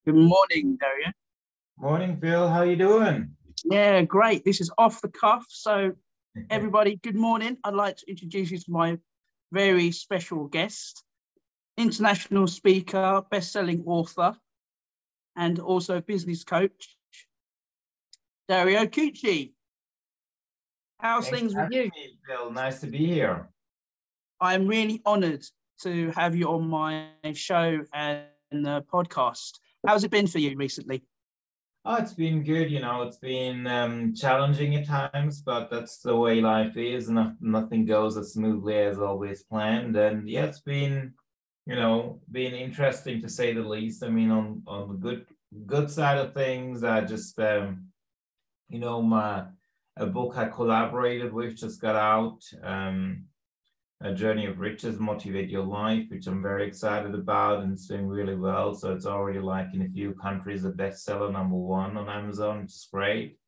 Good morning, Dario. Morning, Phil. How you doing? Yeah, great. This is off the cuff. So everybody, good morning. I'd like to introduce you to my very special guest, international speaker, best-selling author, and also business coach, Dario Cucci. How's Thanks things for with you? having me, Phil. Nice to be here. I'm really honored to have you on my show and podcast. How's it been for you recently? Oh, it's been good. It's been challenging at times, but that's the way life is. Nothing goes as smoothly as always planned. And yeah, it's been interesting to say the least. I mean, on the good side of things, I just a book I collaborated with just got out. A Journey of Riches, Motivate Your Life, which I'm very excited about, and it's doing really well. So it's already like in a few countries a bestseller, #1 on Amazon, which is great.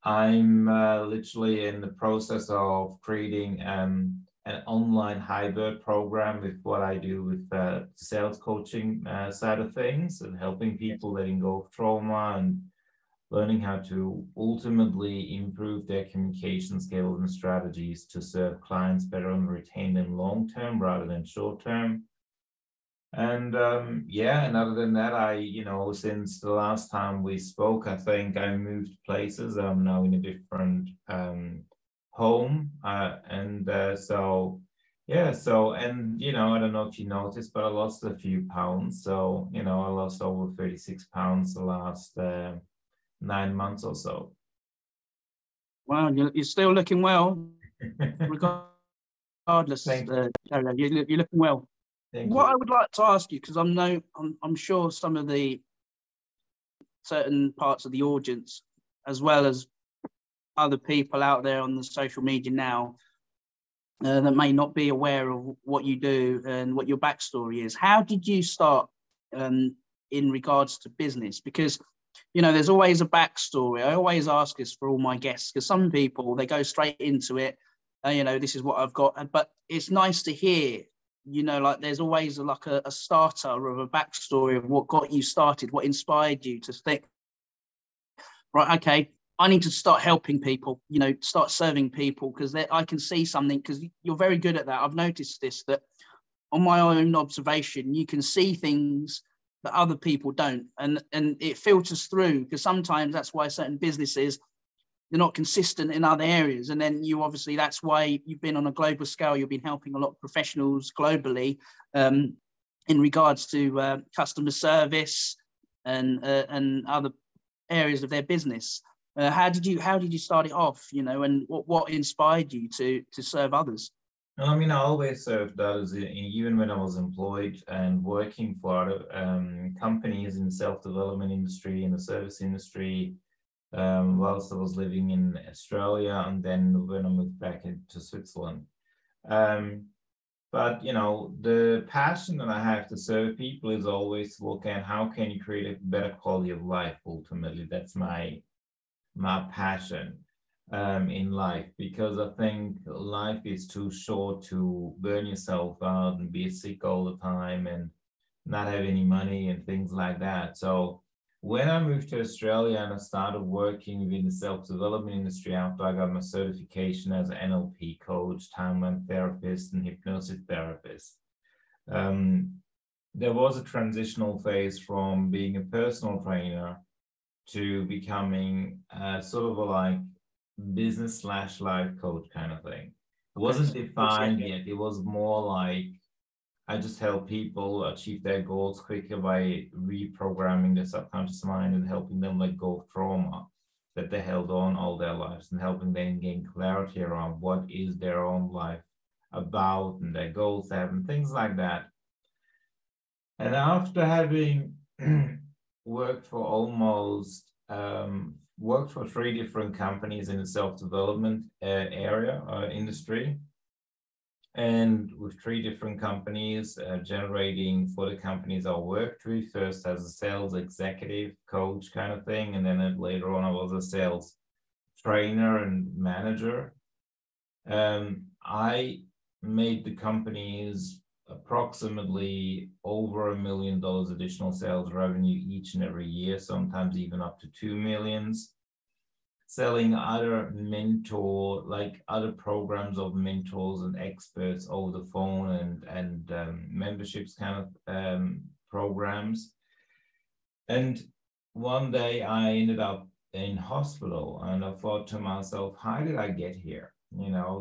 I'm literally in the process of creating an online hybrid program with what I do with sales coaching side of things, and helping people letting go of trauma and learning how to ultimately improve their communication skills and strategies to serve clients better and retain them long term rather than short term. And and other than that, since the last time we spoke, I think I moved places. I'm now in a different home. I don't know if you noticed, but I lost a few pounds. So, I lost over 36 pounds the last 9 months or so. Wow, you're still looking well, regardless. You're looking well. I would like to ask you, because I'm sure some of the certain parts of the audience, as well as other people out there on the social media now, that may not be aware of what you do and what your backstory is. How did you start in regards to business? Because there's always a backstory. I always ask this for all my guests, because some people, they go straight into it. This is what I've got. But it's nice to hear, like there's always like a starter of a backstory of what got you started, what inspired you to think, right, okay, I need to start helping people, start serving people, because I can see something, because you're very good at that. I've noticed this, that on my own observation, you can see things that other people don't, and it filters through, because sometimes that's why certain businesses, they're not consistent in other areas. And then that's why you've been on a global scale. You've been helping a lot of professionals globally in regards to customer service and other areas of their business. How did you start it off, and what inspired you to serve others? I mean, I always served others, even when I was employed and working for other companies in the self-development industry, in the service industry, whilst I was living in Australia, and then when I moved back into Switzerland. But the passion that I have to serve people is always to look at how can you create a better quality of life. Ultimately, that's my passion in life, because I think life is too short to burn yourself out and be sick all the time and not have any money and things like that. So when I moved to Australia and I started working within the self-development industry after I got my certification as an NLP coach, time therapist, and hypnosis therapist, there was a transitional phase from being a personal trainer to becoming sort of a business/life coach kind of thing. It wasn't defined yet. It was more like I just help people achieve their goals quicker by reprogramming their subconscious mind and helping them let go of trauma that they held on all their lives, and helping them gain clarity around what is their own life about and their goals have and things like that. And after having worked for 3 different companies in the self-development area industry, and with 3 different companies generating for the companies I worked with, first as a sales executive coach kind of thing, and then later on I was a sales trainer and manager. I made the companies approximately over $1 million additional sales revenue each and every year, sometimes even up to 2 millions. Selling other other programs of mentors and experts over the phone and memberships kind of programs. And one day I ended up in hospital, and I thought to myself, how did I get here?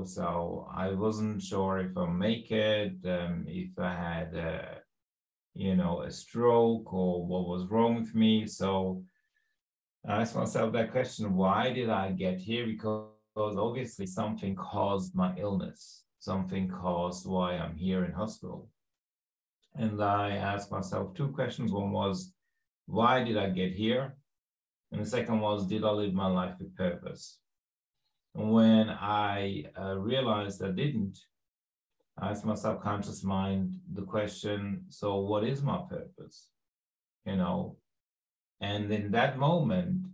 So I wasn't sure if I'll make it, if I had a stroke or what was wrong with me. So I asked myself that question, why did I get here? Because obviously something caused my illness, something caused why I'm here in hospital. And I asked myself two questions. One was, why did I get here? And the second was, did I live my life with purpose? And when I realized I didn't, I asked my subconscious mind the question, so what is my purpose? And in that moment,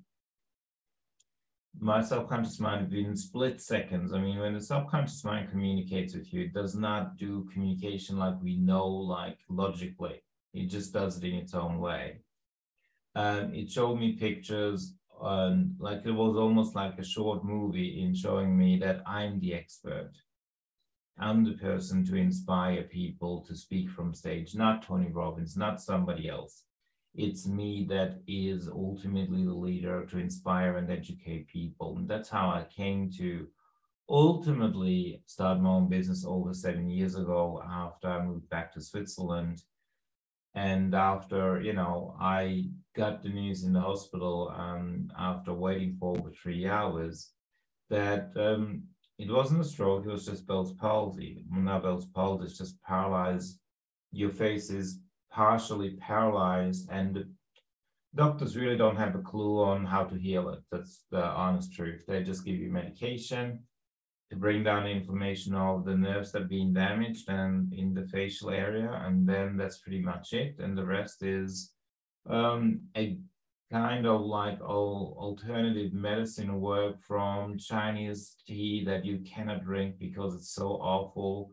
my subconscious mind, within split seconds, I mean, when the subconscious mind communicates with you, it does not do communication like we know, like logically. It just does it in its own way. It showed me pictures, like it was almost like a short movie in showing me that I'm the expert. I'm the person to inspire people to speak from stage, not Tony Robbins, not somebody else. It's me that is ultimately the leader to inspire and educate people. And that's how I came to ultimately start my own business over 7 years ago after I moved back to Switzerland. And after, I got the news in the hospital after waiting for over 3 hours that it wasn't a stroke, it was just Bell's palsy. Not Bell's palsy, it's just paralyzed. Your face is partially paralyzed, and the doctors really don't have a clue on how to heal it. That's the honest truth. They just give you medication to bring down the inflammation of the nerves that have been damaged and in the facial area, and then that's pretty much it. And the rest is a kind of like alternative medicine work from Chinese tea that you cannot drink because it's so awful,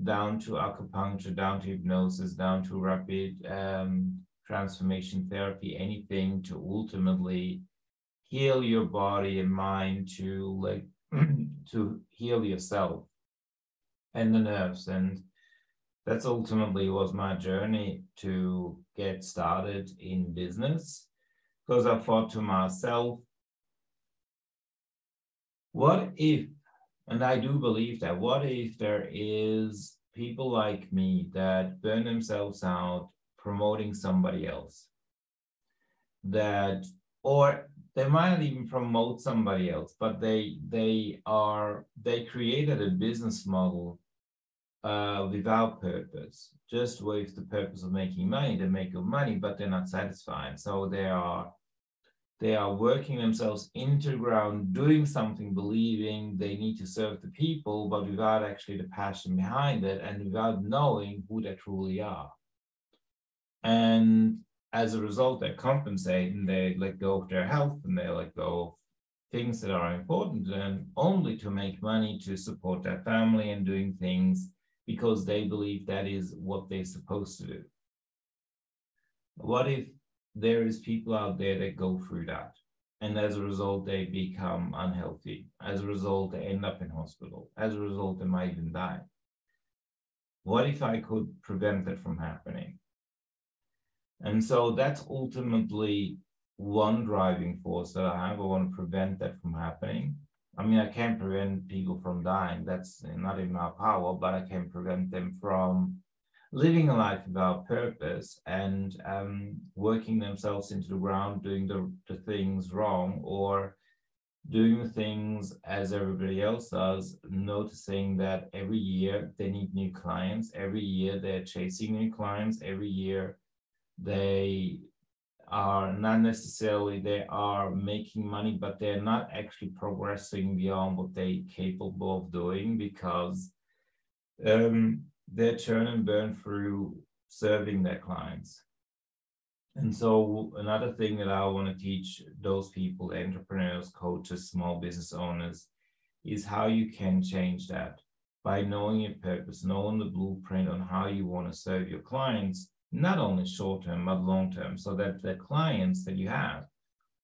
down to acupuncture, down to hypnosis, down to rapid transformation therapy, anything to ultimately heal your body and mind, to to heal yourself and the nerves. And that's ultimately was my journey to get started in business, because I thought to myself, what if, and I do believe that, what if there is people like me that burn themselves out promoting somebody else, that, or they might not even promote somebody else, but they created a business model without purpose, just with the purpose of making money. They make good money, but they're not satisfied. So they are working themselves into the ground, doing something, believing they need to serve the people, but without actually the passion behind it and without knowing who they truly are. And as a result, they compensate and they let go of their health and they let go of things that are important to them, only to make money to support their family and doing things because they believe that is what they're supposed to do. What if there is people out there that go through that, and as a result they become unhealthy, as a result they end up in hospital, as a result they might even die? What if I could prevent that from happening? And so that's ultimately one driving force that I have. I want to prevent that from happening. I mean, I can't prevent people from dying, that's not in my power, but I can prevent them from living a life without purpose and working themselves into the ground, doing the things wrong, or doing the things as everybody else does, noticing that every year they need new clients, every year they're chasing new clients, every year they are not necessarily, they are making money, but they're not actually progressing beyond what they're capable of doing because they churn and burn through serving their clients. And so another thing that I want to teach those people, entrepreneurs, coaches, small business owners, is how you can change that by knowing your purpose, knowing the blueprint on how you want to serve your clients, not only short term, but long term, so that the clients that you have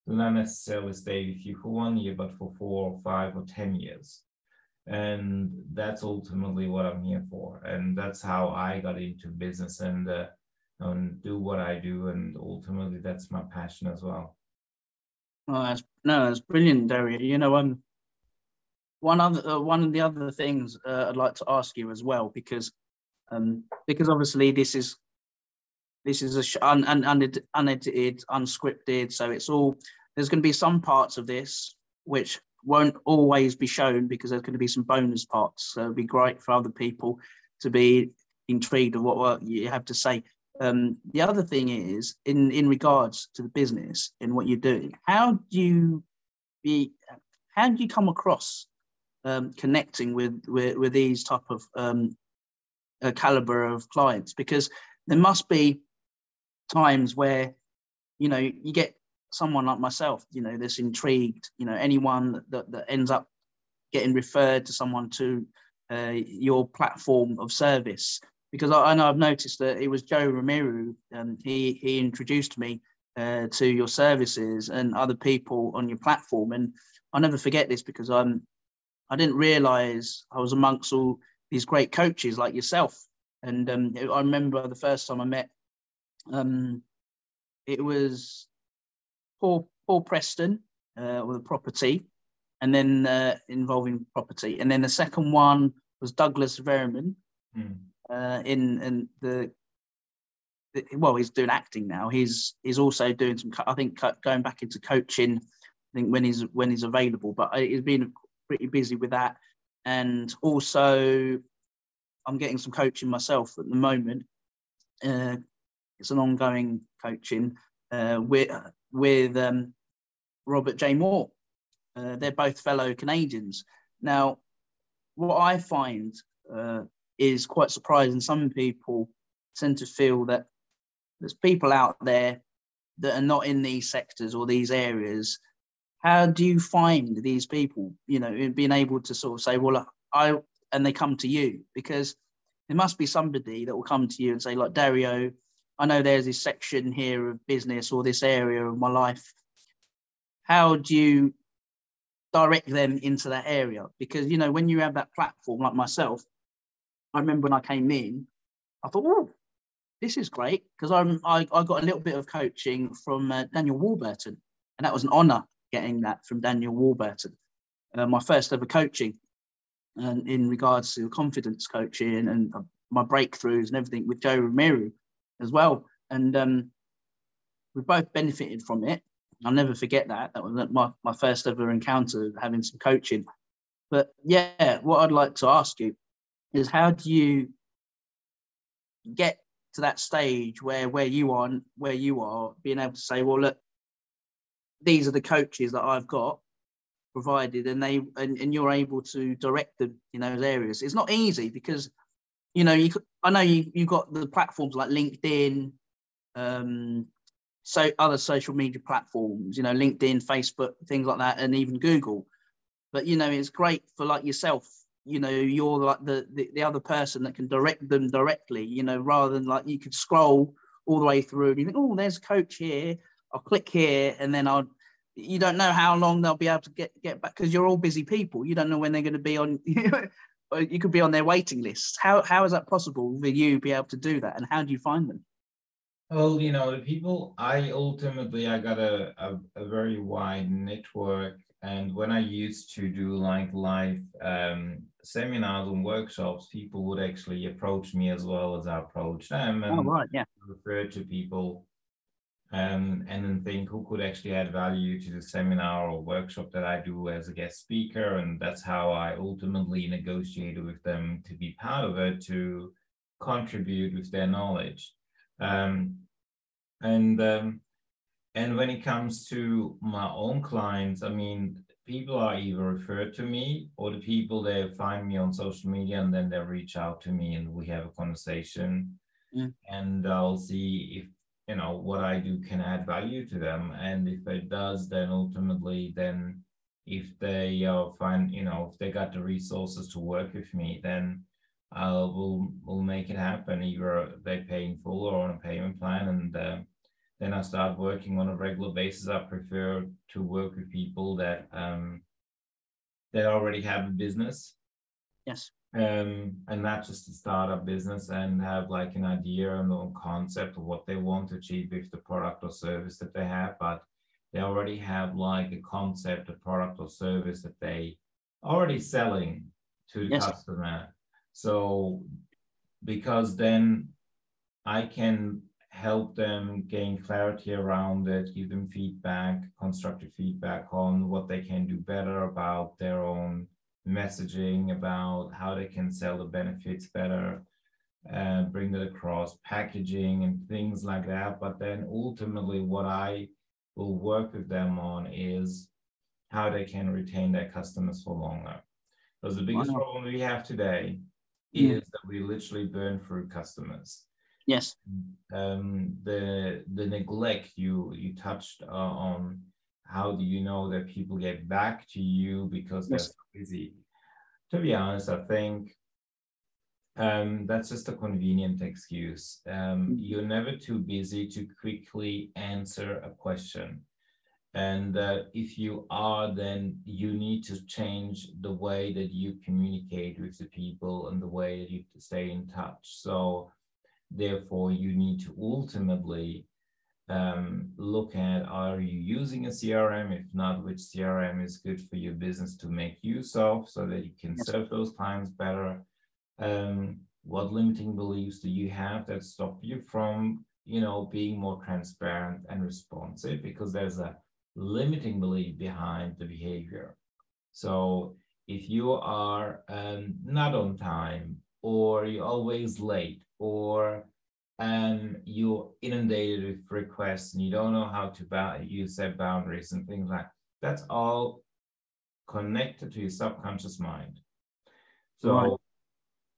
will not necessarily stay with you for 1 year, but for 4 or 5 or 10 years. And that's ultimately what I'm here for. And that's how I got into business and do what I do. And ultimately, that's my passion as well. Oh, that's brilliant, Dario. You know, one of the other things I'd like to ask you as well, because obviously this is unedited, unscripted, so it's all, there's going to be some parts of this which won't always be shown because there's going to be some bonus parts. So it'd be great for other people to be intrigued of what you have to say. The other thing is, in regards to the business and what you're doing, how do you come across connecting with these type of caliber of clients? Because there must be times where, you know, you get someone like myself, you know, that's intrigued, you know, anyone that ends up getting referred to someone to your platform of service. Because I know I've noticed that it was Joe Romero, and he introduced me to your services and other people on your platform. And I'll never forget this, because I didn't realize I was amongst all these great coaches like yourself. And I remember the first time I met, it was Paul Preston with a property, and then involving property. And then the second one was Douglas Verman. In the well, he's doing acting now. He's also doing some, I think, going back into coaching, I think when he's available. But he's been pretty busy with that, and also I'm getting some coaching myself at the moment. It's an ongoing coaching with Robert J. Moore. They're both fellow Canadians. Now, what I find is quite surprising. Some people tend to feel that there's people out there that are not in these sectors or these areas. How do you find these people, you know, being able to sort of say, well, and they come to you? Because there must be somebody that will come to you and say, like, Dario, I know there's this section here of business or this area of my life. How do you direct them into that area? Because, you know, when you have that platform like myself, I remember when I came in, I thought, oh, this is great, because I got a little bit of coaching from Daniel Warburton, and that was an honor getting that from Daniel Warburton. My first ever coaching, and in regards to confidence coaching and my breakthroughs and everything, with Joe Romero as well. And we both benefited from it. I'll never forget that. That was my first ever encounter having some coaching. But yeah, what I'd like to ask you is, how do you get to that stage where you are being able to say, well, look, these are the coaches that I've got provided, and you're able to direct them in those areas. It's not easy, because, you know, I know you've got the platforms like LinkedIn, so other social media platforms, you know, LinkedIn, Facebook, things like that, and even Google. But, you know, it's great for like yourself, you know, you're like the other person that can direct them directly, you know, rather than like you could scroll all the way through and you think, oh, there's a coach here, I'll click here, and then you don't know how long they'll be able to get back, because you're all busy people. You don't know when they're going to be on, you could be on their waiting list. How is that possible for you to be able to do that, and how do you find them? Well, you know, the people, I got a very wide network. And when I used to do like live seminars and workshops, people would actually approach me as well as I approach them, and refer to people, and then think who could actually add value to the seminar or workshop that I do as a guest speaker. And that's how I ultimately negotiated with them to be part of it, to contribute with their knowledge. And when it comes to my own clients, I mean, people are either referred to me, or the people, they find me on social media and then they reach out to me and we have a conversation. And I'll see if, you know, what I do can add value to them. And if it does, then ultimately, then if they if they got the resources to work with me, then we'll make it happen. Either they pay in full or on a payment plan, and then I start working on a regular basis. I prefer to work with people that already have a business. Yes. And not just a startup business, and have like an idea and a concept of what they want to achieve with the product or service that they have, but they already have like a concept, a product or service that they already selling to the Yes. customer. So because then I can help them gain clarity around it, give them feedback, constructive feedback on what they can do better about their own messaging, about how they can sell the benefits better, bring that across, packaging and things like that. But then ultimately what I will work with them on is how they can retain their customers for longer. Because the biggest problem we have today is that we literally burn through customers. Yes. The neglect you touched on. How do you know that people get back to you because they're so busy? To be honest, I think that's just a convenient excuse. You're never too busy to quickly answer a question. And if you are, then you need to change the way that you communicate with the people and the way that you stay in touch. So therefore, you need to ultimately look at, are you using a CRM? If not, which CRM is good for your business to make use of so that you can serve those clients better? What limiting beliefs do you have that stop you from, being more transparent and responsive? Because there's a limiting belief behind the behavior. So if you are not on time, or you're always late, or you're inundated with requests and you don't know how to you set boundaries and things like that, that's all connected to your subconscious mind. So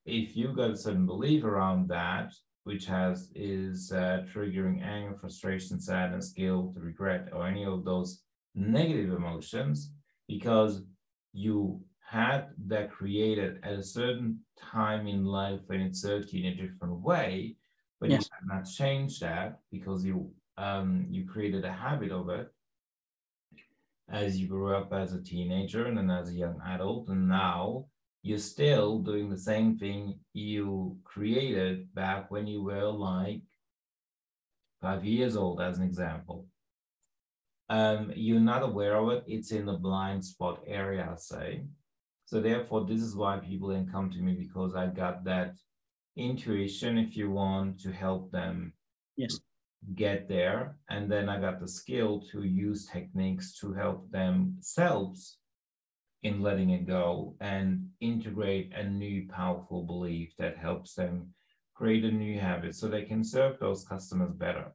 if you've got a certain belief around that, which is triggering anger, frustration, sadness, guilt, regret, or any of those negative emotions, because you had that created at a certain time in life when it served you in a different way, but you have not changed that because you created a habit of it as you grew up as a teenager and then as a young adult, and now you're still doing the same thing you created back when you were like 5 years old, as an example. You're not aware of it. It's in the blind spot area, I'll say. So therefore, this is why people then come to me, because I got that intuition, if you want, to help them get there. And then I got the skill to use techniques to help themselves in letting it go and integrate a new powerful belief that helps them create a new habit so they can serve those customers better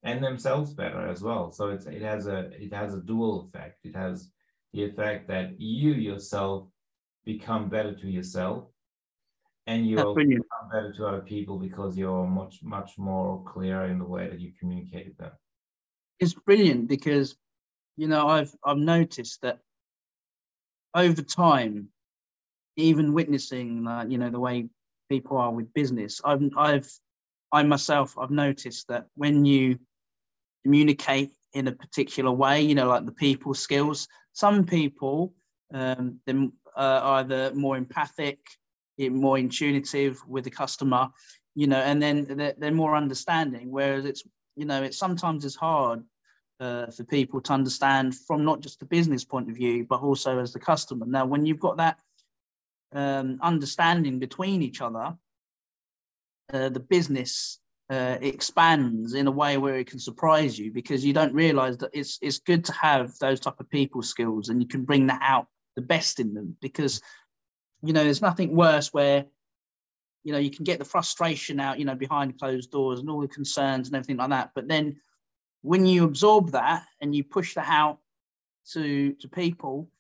and themselves better as well. So it has a dual effect. It has the effect that you yourself become better to yourself, and you also become better to other people because you're much more clear in the way that you communicate with them. It's brilliant because, I've noticed that over time, even witnessing the way people are with business, I've noticed that when you communicate in a particular way, like the people skills, some people they're either more empathic, more intuitive with the customer, and then they're more understanding, whereas it's sometimes it's hard for people to understand from not just the business point of view, but also as the customer. Now, when you've got that understanding between each other, the business expands in a way where it can surprise you, because you don't realize that it's good to have those type of people skills, and you can bring that out, the best in them, because there's nothing worse where you can get the frustration out behind closed doors and all the concerns and everything like that, but then when you absorb that and you push that out to people,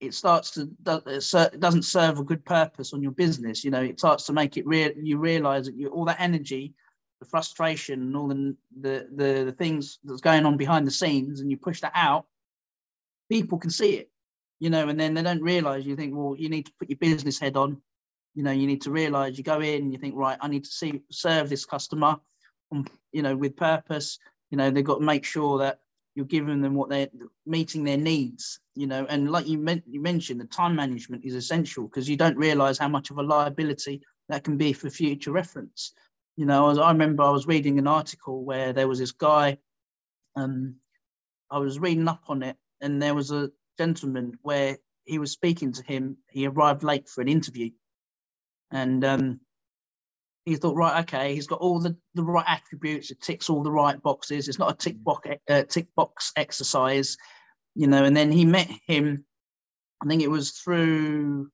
it doesn't serve a good purpose on your business. It starts to make it you realize that all that energy, the frustration and all the things that's going on behind the scenes, and you push that out, people can see it. you know, and then they don't realize. You think, well, you need to put your business head on. You know, you need to realize, you go in, you think, right, I need to serve this customer, you know, with purpose. You know, they've got to make sure that you're giving them what they're meeting their needs, you know, and like you mentioned, the time management is essential, because you don't realize how much of a liability that can be for future reference. You know, I remember I was reading an article where there was this guy, I was reading up on it, and there was a gentleman where he was speaking to him. He arrived late for an interview, and he thought, right, okay, he's got all the right attributes. It ticks all the right boxes. It's not a tick box exercise, you know. And then he met him. I think it was through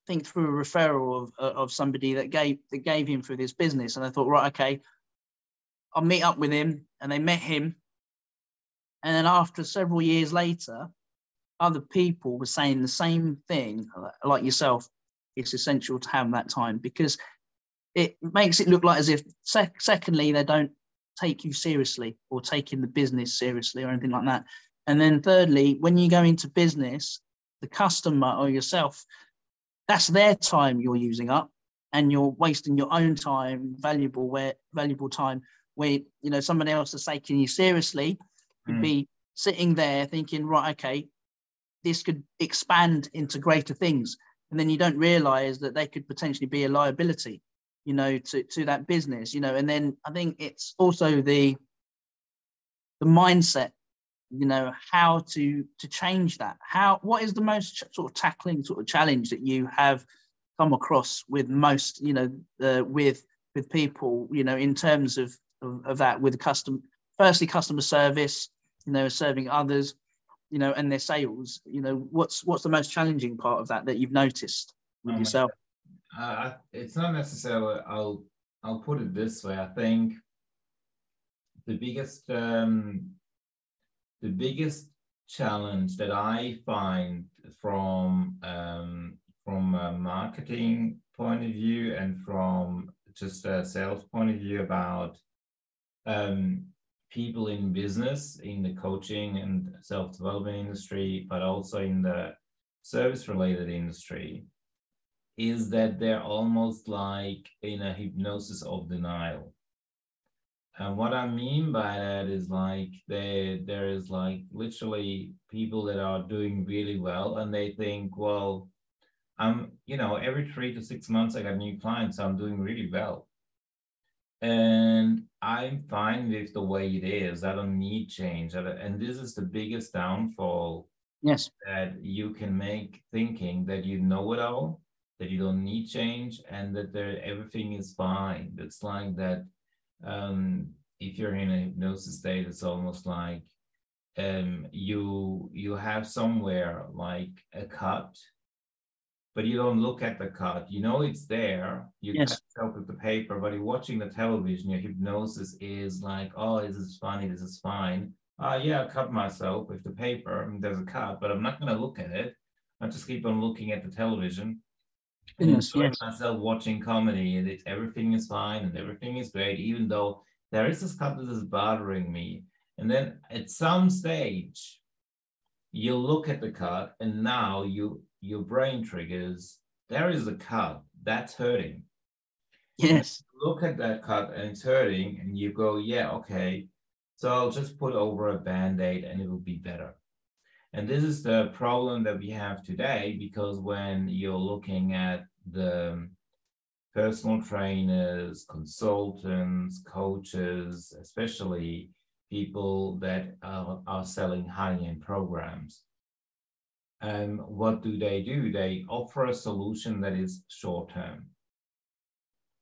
a referral of somebody that gave him for this business. And I thought, right, okay, I'll meet up with him. And they met him. And then after several years later, other people were saying the same thing, like yourself. It's essential to have that time, because it makes it look like as if, secondly, they don't take you seriously or taking the business seriously or anything like that. And then thirdly, when you go into business, the customer or yourself, that's their time you're using up, and you're wasting your own time, valuable time, where, you know, somebody else is taking you seriously. Could be sitting there thinking, right, okay, this could expand into greater things. And then you don't realize that they could potentially be a liability, you know, to that business, you know. And then I think it's also the mindset, you know, how to change that. What is the most sort of tackling sort of challenge that you have come across with most, you know, with people, you know, in terms of that, with customer service, you know, serving others, you know, and their sales, you know, what's the most challenging part of that you've noticed with yourself? It's not necessarily, I'll put it this way. I think the biggest challenge that I find from a marketing point of view and from just a sales point of view about people in business, in the coaching and self-development industry, but also in the service-related industry, is that they're almost like in a hypnosis of denial. And what I mean by that is, like, there is like literally people that are doing really well, and they think, well, you know, every 3 to 6 months I got new clients, so I'm doing really well. And I'm fine with the way it is. I don't need change. And this is the biggest downfall, yes, that you can make, thinking that you know it all, that you don't need change, and that everything is fine. It's like that. If you're in a hypnosis state, it's almost like you have somewhere like a cut, but you don't look at the cut. You know it's there. You cut yourself with the paper, but you're watching the television. Your hypnosis is like, oh, this is funny. This is fine. Yeah, I cut myself with the paper. And there's a cut, but I'm not going to look at it. I just keep on looking at the television and enjoying myself watching comedy. And everything is fine and everything is great, even though there is this cut that is bothering me. And then at some stage, you look at the cut, and now your brain triggers, there is a cut that's hurting. Yes. Look at that cut and it's hurting, and you go, yeah, okay, so I'll just put over a Band-Aid and it will be better. And this is the problem that we have today, because when you're looking at the personal trainers, consultants, coaches, especially people that are selling high-end programs, what do? They offer a solution that is short-term.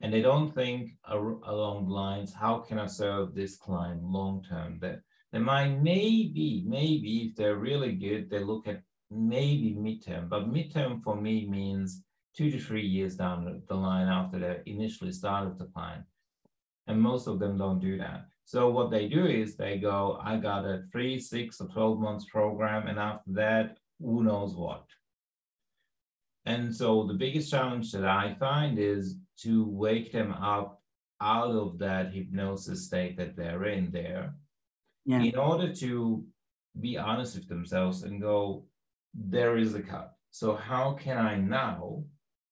And they don't think along the lines, how can I serve this client long-term? That they might maybe if they're really good, they look at maybe midterm. But midterm for me means 2 to 3 years down the line after they initially started the client. And most of them don't do that. So what they do is they go, I got a 3, 6, or 12 months program, and after that, who knows what. And so the biggest challenge that I find is to wake them up out of that hypnosis state that they're in there, in order to be honest with themselves and go, there is a cut. So how can I now,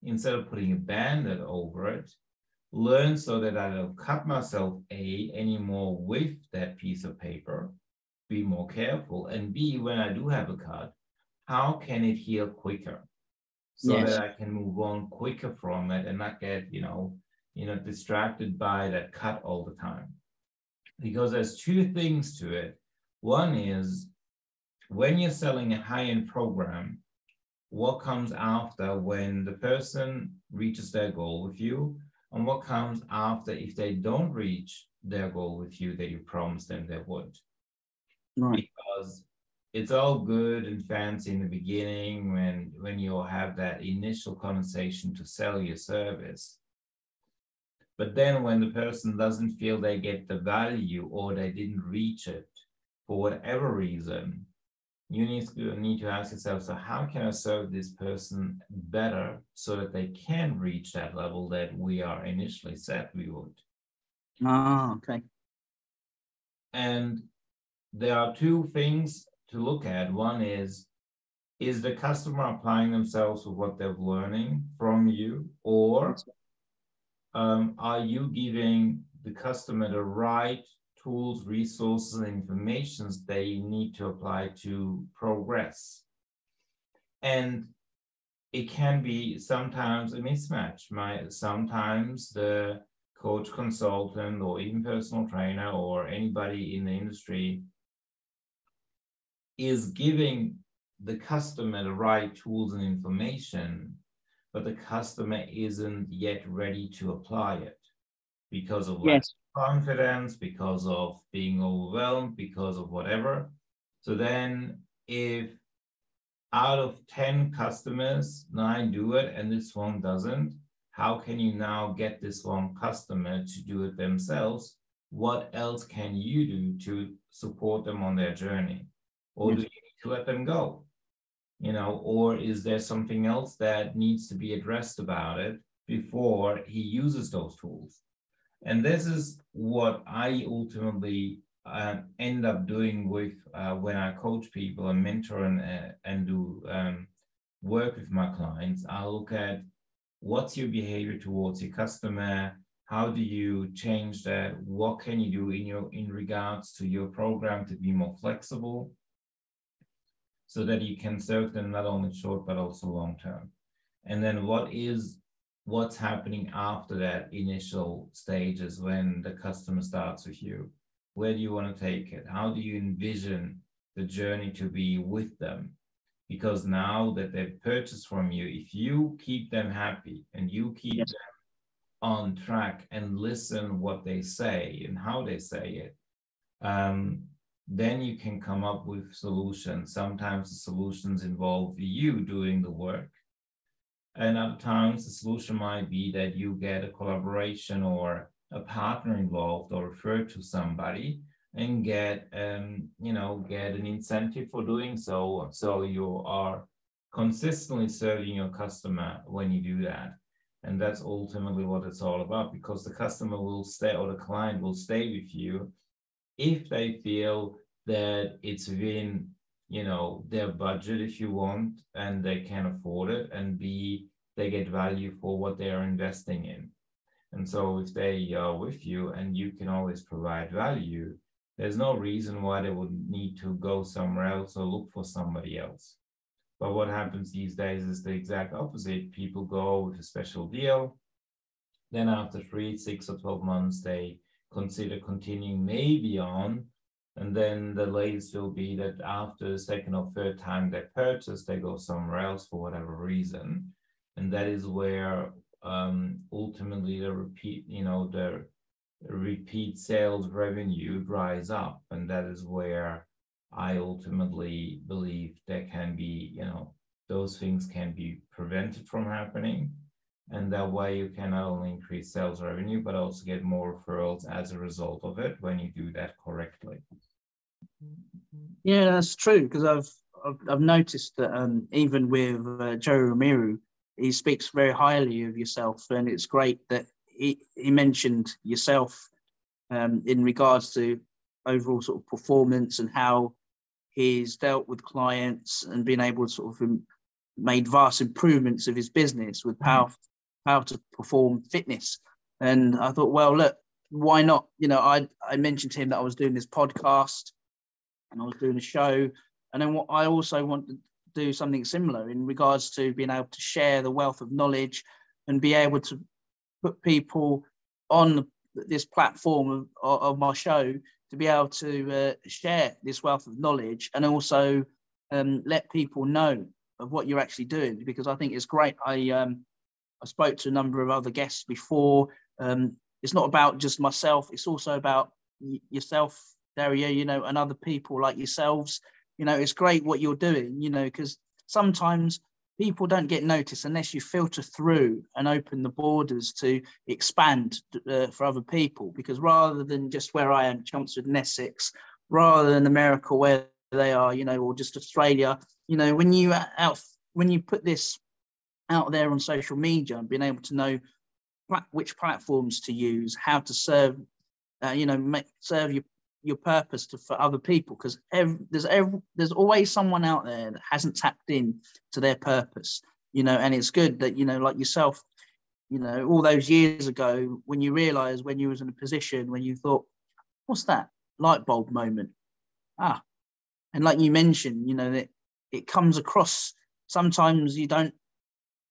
instead of putting a Band-Aid over it, learn so that I don't cut myself anymore with that piece of paper, be more careful, and B, when I do have a cut, how can it heal quicker so that I can move on quicker from it and not get, distracted by that cut all the time. Because there's two things to it. One is when you're selling a high-end program, what comes after when the person reaches their goal with you, and what comes after if they don't reach their goal with you that you promised them they would. Right. Because it's all good and fancy in the beginning when you'll have that initial conversation to sell your service. But then when the person doesn't feel they get the value or they didn't reach it for whatever reason, you need to ask yourself, so how can I serve this person better so that they can reach that level that we are initially said we would? Ah, okay. And there are two things to look at. One is the customer applying themselves with what they're learning from you, or are you giving the customer the right tools, resources, and information they need to apply to progress? And it can be sometimes a mismatch. Sometimes the coach, consultant, or even personal trainer, or anybody in the industry is giving the customer the right tools and information, but the customer isn't yet ready to apply it because of lack of confidence, because of being overwhelmed, because of whatever. So then if out of 10 customers, 9 do it and this one doesn't, how can you now get this one customer to do it themselves? What else can you do to support them on their journey? Or do you need to let them go? Or is there something else that needs to be addressed about it before he uses those tools? And this is what I ultimately end up doing with when I coach people and mentor and do work with my clients. I look at what's your behavior towards your customer, how do you change that, what can you do in regards to your program to be more flexible, so that you can serve them not only short, but also long term. And then what's happening after that initial stages when the customer starts with you? Where do you want to take it? How do you envision the journey to be with them? Because now that they've purchased from you, if you keep them happy and you keep them on track and listen what they say and how they say it, then you can come up with solutions. Sometimes the solutions involve you doing the work. And other times the solution might be that you get a collaboration or a partner involved or refer to somebody and get an incentive for doing so. So you are consistently serving your customer when you do that. And that's ultimately what it's all about, because the customer will stay, or the client will stay with you if they feel that it's within, their budget, if you want, and they can afford it, and B, they get value for what they are investing in. And so if they are with you and you can always provide value, there's no reason why they would need to go somewhere else or look for somebody else. But what happens these days is the exact opposite. People go with a special deal. Then after 3, 6, or 12 months, they consider continuing maybe on, and then the latest will be that after the second or third time they purchase, they go somewhere else for whatever reason. And that is where ultimately the repeat sales revenue dries up. And that is where I ultimately believe there can be, those things can be prevented from happening. And that way you can not only increase sales revenue, but also get more referrals as a result of it when you do that correctly. Yeah, that's true, because I've noticed that even with Joe Romero, he speaks very highly of yourself, and it's great that he mentioned yourself in regards to overall sort of performance and how he's dealt with clients and been able to sort of made vast improvements of his business with how to perform fitness. And I thought, well, look, why not? I mentioned to him that I was doing this podcast and I was doing a show. And then what I also want to do something similar in regards to being able to share the wealth of knowledge and be able to put people on this platform of my show to be able to share this wealth of knowledge and also let people know of what you're actually doing, because I think it's great. I spoke to a number of other guests before. It's not about just myself. It's also about yourself, Dario, and other people like yourselves. It's great what you're doing, because sometimes people don't get noticed unless you filter through and open the borders to expand for other people. Because rather than just where I am, Chelmsford and Essex, rather than America where they are, or just Australia, when you put this out there on social media and being able to know which platforms to use, how to serve, serve your purpose for other people, because there's always someone out there that hasn't tapped in to their purpose, and it's good that, like yourself, all those years ago when you realized, when you was in a position when you thought, what's that light bulb moment? And like you mentioned, that it comes across, sometimes you don't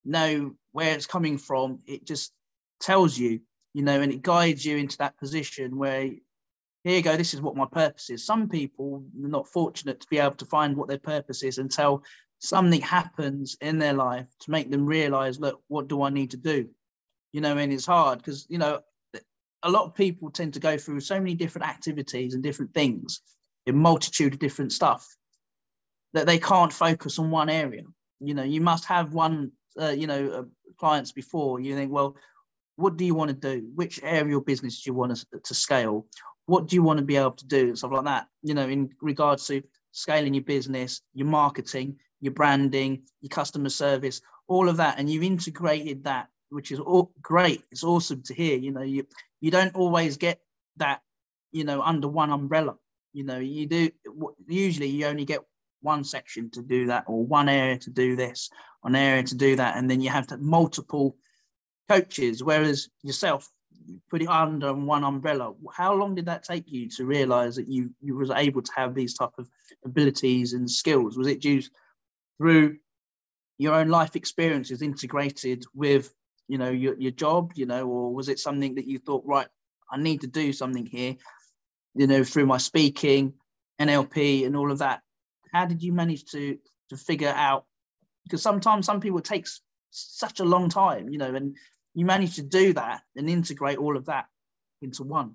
know where it's coming from. It just tells you, and it guides you into that position where, here you go, this is what my purpose is. Some people are not fortunate to be able to find what their purpose is until something happens in their life to make them realize, look, what do I need to do? And it's hard because, a lot of people tend to go through so many different activities and different things, a multitude of different stuff, that they can't focus on one area. You must have one, clients before you think, well, what do you want to do? Which area of business do you want to scale? What do you want to be able to do? Stuff like that, in regards to scaling your business, your marketing, your branding, your customer service, all of that. And you've integrated that, which is all great. It's awesome to hear. You don't always get that, under one umbrella. You do, usually you only get one section to do that, or one area to do this, one area to do that. And then you have to multiple coaches, whereas yourself, you put it under one umbrella. How long did that take you to realize that you was able to have these type of abilities and skills? Was it due through your own life experiences integrated with, your job, or was it something that you thought, right, I need to do something here, through my speaking, NLP and all of that? How did you manage to figure out? Because sometimes some people, it takes such a long time, and you manage to do that and integrate all of that into one.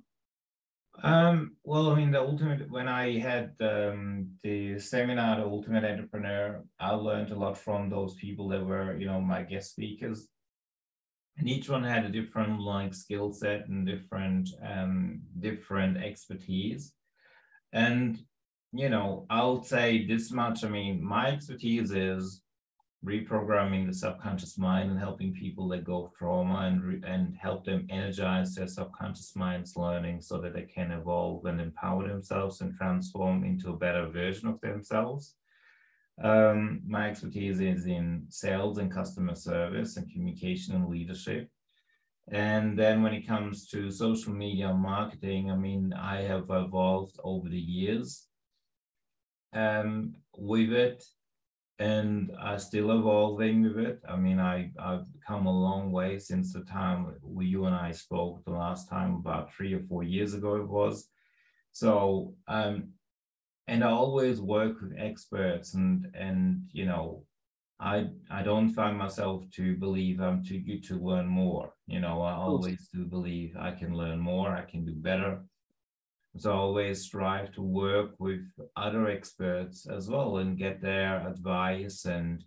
Well, I mean, the ultimate, when I had the seminar, the Ultimate Entrepreneur, I learned a lot from those people that were, my guest speakers. And each one had a different skill set and different expertise. And, I'll say this much. I mean, my expertise is reprogramming the subconscious mind and helping people let go of trauma and help them energize their subconscious mind's learning so that they can evolve and empower themselves and transform into a better version of themselves. My expertise is in sales and customer service and communication and leadership. And then when it comes to social media marketing, I mean, I have evolved over the years with it. And I'm still evolving with it. I mean, I've come a long way since the time you and I spoke the last time, about 3 or 4 years ago it was. So, and I always work with experts, and I don't find myself to believe I'm too good to learn more. I always do believe I can learn more, I can do better. So I always strive to work with other experts as well and get their advice and,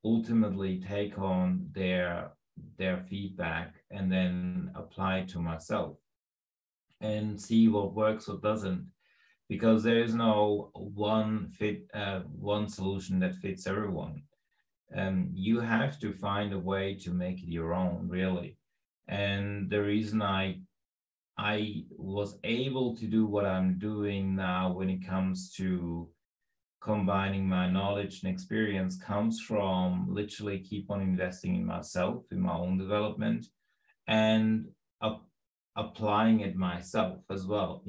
ultimately take on their feedback and then apply it to myself and see what works, what doesn't, because there is no one solution that fits everyone. You have to find a way to make it your own, really. And the reason I I was able to do what I'm doing now when it comes to combining my knowledge and experience comes from literally keep on investing in myself, in my own development, and applying it myself as well.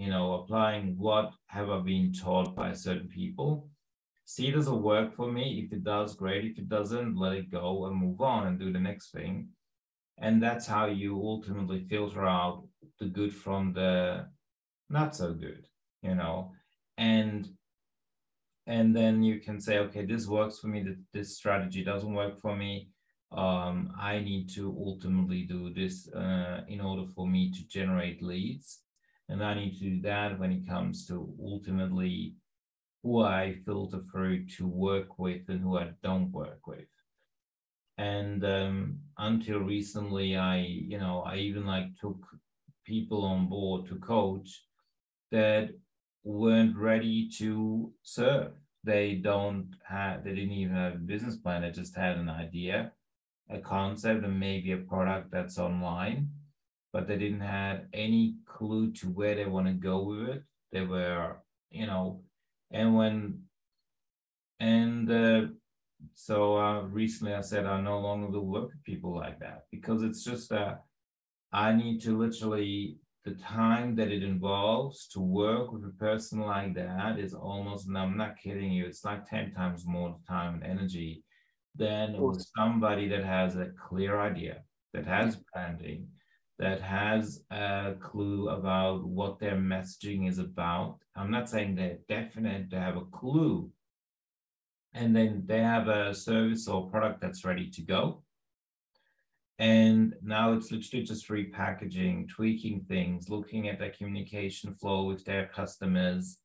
Applying what have I been taught by certain people. See, does it work for me? If it does, great. If it doesn't, let it go and move on and do the next thing. And that's how you ultimately filter out the good from the not so good, and then you can say, okay, this works for me, this strategy doesn't work for me. I need to ultimately do this in order for me to generate leads. And I need to do that when it comes to ultimately who I filter through to work with and who I don't work with. And until recently, I even took people on board to coach that weren't ready to serve. They didn't even have a business plan. They just had an idea, a concept, and maybe a product that's online, but they didn't have any clue to where they want to go with it. They were, so recently I said I no longer will work with people like that, because it's just I need to literally, the time that it involves to work with a person like that is almost, and I'm not kidding you, it's like 10 times more time and energy than with somebody that has a clear idea, that has branding, that has a clue about what their messaging is about. I'm not saying they're definite, they have a clue, and then they have a service or product that's ready to go. And now it's literally just repackaging, tweaking things, looking at their communication flow with their customers.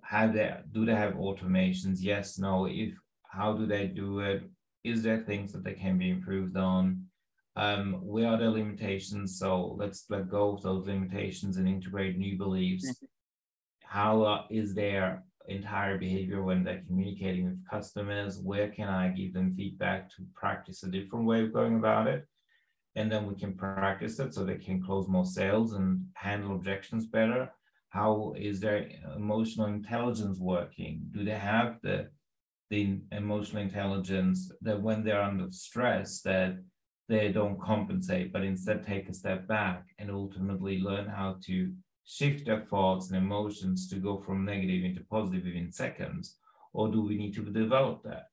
Do they have automations? Yes, no. If, how do they do it? Is there things that they can be improved on? Where are their limitations? So let's let go of those limitations and integrate new beliefs. How is their entire behavior when they're communicating with customers? Where can I give them feedback to practice a different way of going about it? And then we can practice it so they can close more sales and handle objections better. How is their emotional intelligence working? Do they have the emotional intelligence that when they're under stress, that they don't compensate, but instead take a step back and ultimately learn how to shift their thoughts and emotions to go from negative into positive within seconds? Or do we need to develop that?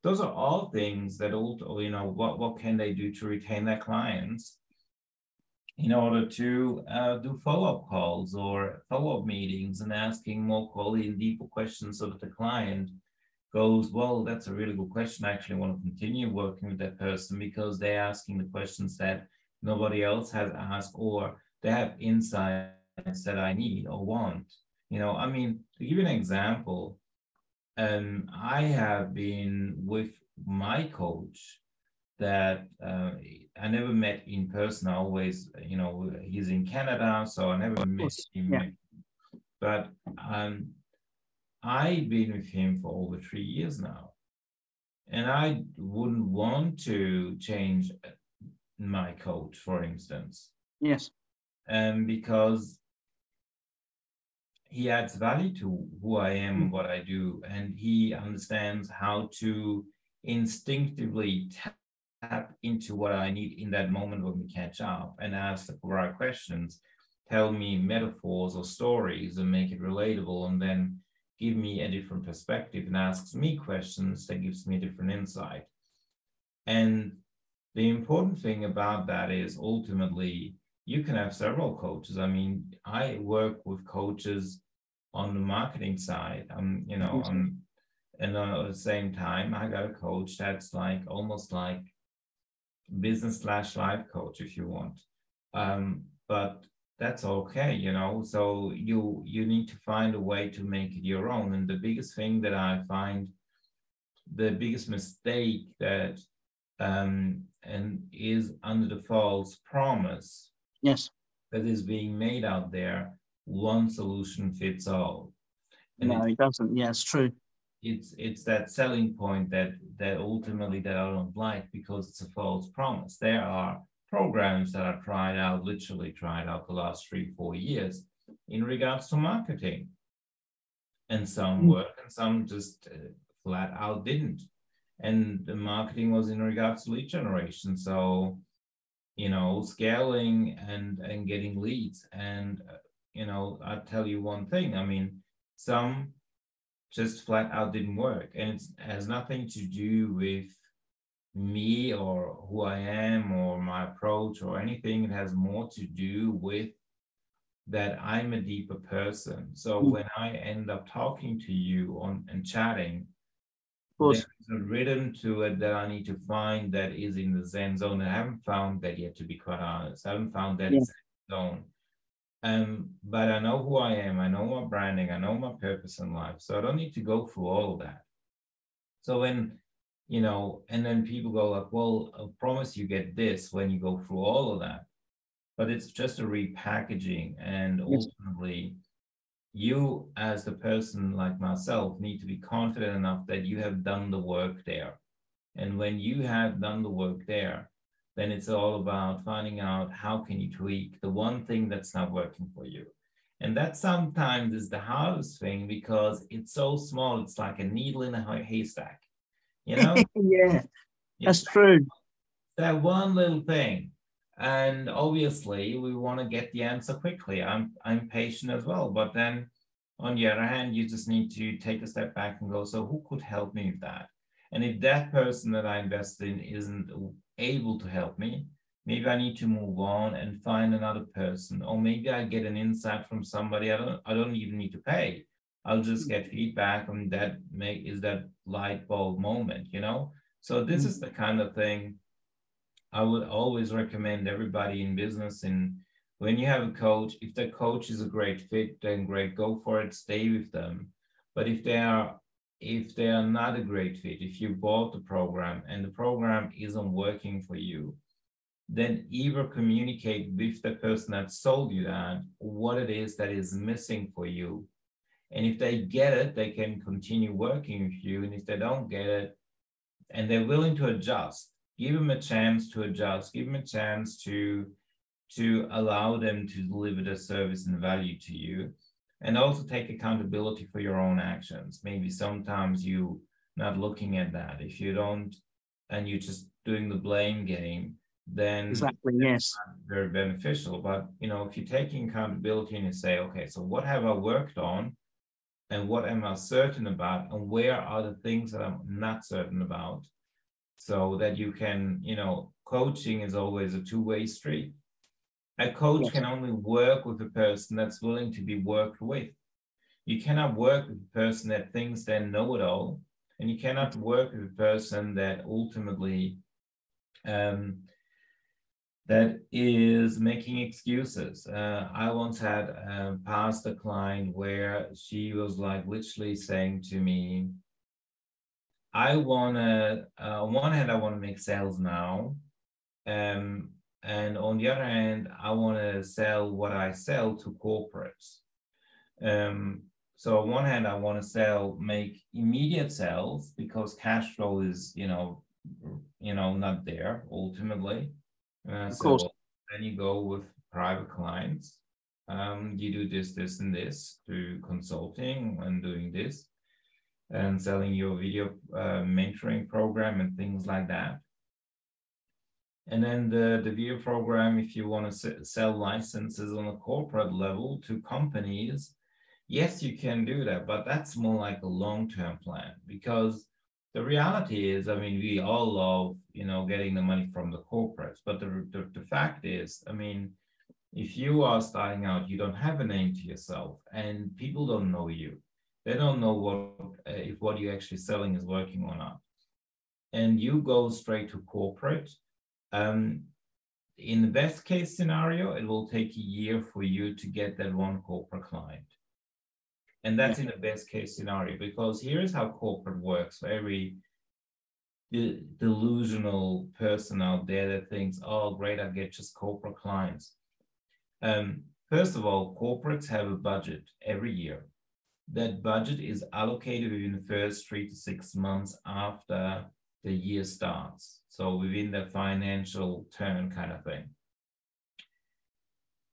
Those are all things that what can they do to retain their clients in order to do follow-up calls or follow-up meetings and asking more quality and deeper questions so that the client goes, well, that's a really good question. I actually want to continue working with that person because they're asking the questions that nobody else has asked, or they have insights that I need or want. To give you an example, I have been with my coach that I never met in person. I always, he's in Canada, so I never met him. Yeah. But I've been with him for over 3 years now. And I wouldn't want to change my coach, for instance. Yes. Because he adds value to who I am and what I do, and he understands how to instinctively tap into what I need in that moment when we catch up and ask the right questions, tell me metaphors or stories and make it relatable, and then give me a different perspective and asks me questions that gives me a different insight. And the important thing about that is ultimately you can have several coaches. I work with coaches on the marketing side, and at the same time, I got a coach that's almost like business/life coach, if you want. But that's okay, so you need to find a way to make it your own. And the biggest thing that I find, the biggest mistake that and is under the false promise that is being made out there, one solution fits all. And no, it doesn't. Yeah, it's true. It's that selling point that ultimately that I don't like, because it's a false promise. There are programs that I tried out, literally tried out the last 3-4 years in regards to marketing. And some work and some just flat out didn't. And the marketing was in regards to lead generation. So, you know, scaling and getting leads. And, you know, I'll tell you one thing. I mean, some just flat out didn't work. And it has nothing to do with me or who I am or my approach or anything. It has more to do with that I'm a deeper person. So when I end up talking to you and chatting, there's a rhythm to it that I need to find that is in the Zen zone. I haven't found that yet, to be quite honest. I haven't found that Zen zone. But I know who I am. I know my branding. I know my purpose in life. So I don't need to go through all of that. So when, you know, and then people go like, well, I promise you get this when you go through all of that. But it's just a repackaging. And ultimately, you as the person like myself need to be confident enough that you have done the work there. And when you have done the work there, then it's all about finding out how can you tweak the one thing that's not working for you. And that sometimes is the hardest thing because it's so small. It's like a needle in a haystack, you know? Yeah, that's true. That one little thing. And obviously we want to get the answer quickly. I'm patient as well, but then on the other hand, you just need to take a step back and go, so who could help me with that? And if that person that I invest in isn't able to help me, maybe I need to move on and find another person, or maybe I get an insight from somebody I don't even need to pay. I'll just get feedback, and that is that light bulb moment, you know? So this is the kind of thing I would always recommend everybody in business. And when you have a coach, if the coach is a great fit, then great, go for it, stay with them. But if they are not a great fit, if you bought the program and the program isn't working for you, then either communicate with the person that sold you that what it is that is missing for you. And if they get it, they can continue working with you. And if they don't get it and they're willing to adjust, give them a chance to adjust, give them a chance to allow them to deliver the service and value to you, and also take accountability for your own actions. Maybe sometimes you not looking at that. If you don't, and you're just doing the blame game, then it's not very beneficial. But, you know, if you're taking accountability and you say, okay, so what have I worked on and what am I certain about and where are the things that I'm not certain about? So that you can, you know, coaching is always a two-way street. A coach can only work with a person that's willing to be worked with. You cannot work with a person that thinks they know it all, and you cannot work with a person that ultimately that is making excuses. I once had passed a client where she was like literally saying to me, I want to, on one hand, I want to make sales now. And on the other hand, I want to sell what I sell to corporates. So on one hand, I want to make immediate sales because cash flow is, you know, not there ultimately. Of course. Then you go with private clients. You do this, and this through consulting and doing this, and selling your video mentoring program and things like that. And then the video program, if you want to sell licenses on a corporate level to companies, yes, you can do that, but that's more like a long-term plan, because the reality is, I mean, we all love, you know, getting the money from the corporates, but the fact is, I mean, if you are starting out, you don't have a name to yourself and people don't know you. They don't know if what you're actually selling is working or not. And you go straight to corporate. In the best case scenario, it will take a year for you to get that one corporate client. And that's in the best case scenario, because here's how corporate works for every delusional person out there that thinks, oh, great, I get just corporate clients. First of all, corporates have a budget every year. That budget is allocated within the first 3 to 6 months after the year starts. So within the financial turn kind of thing.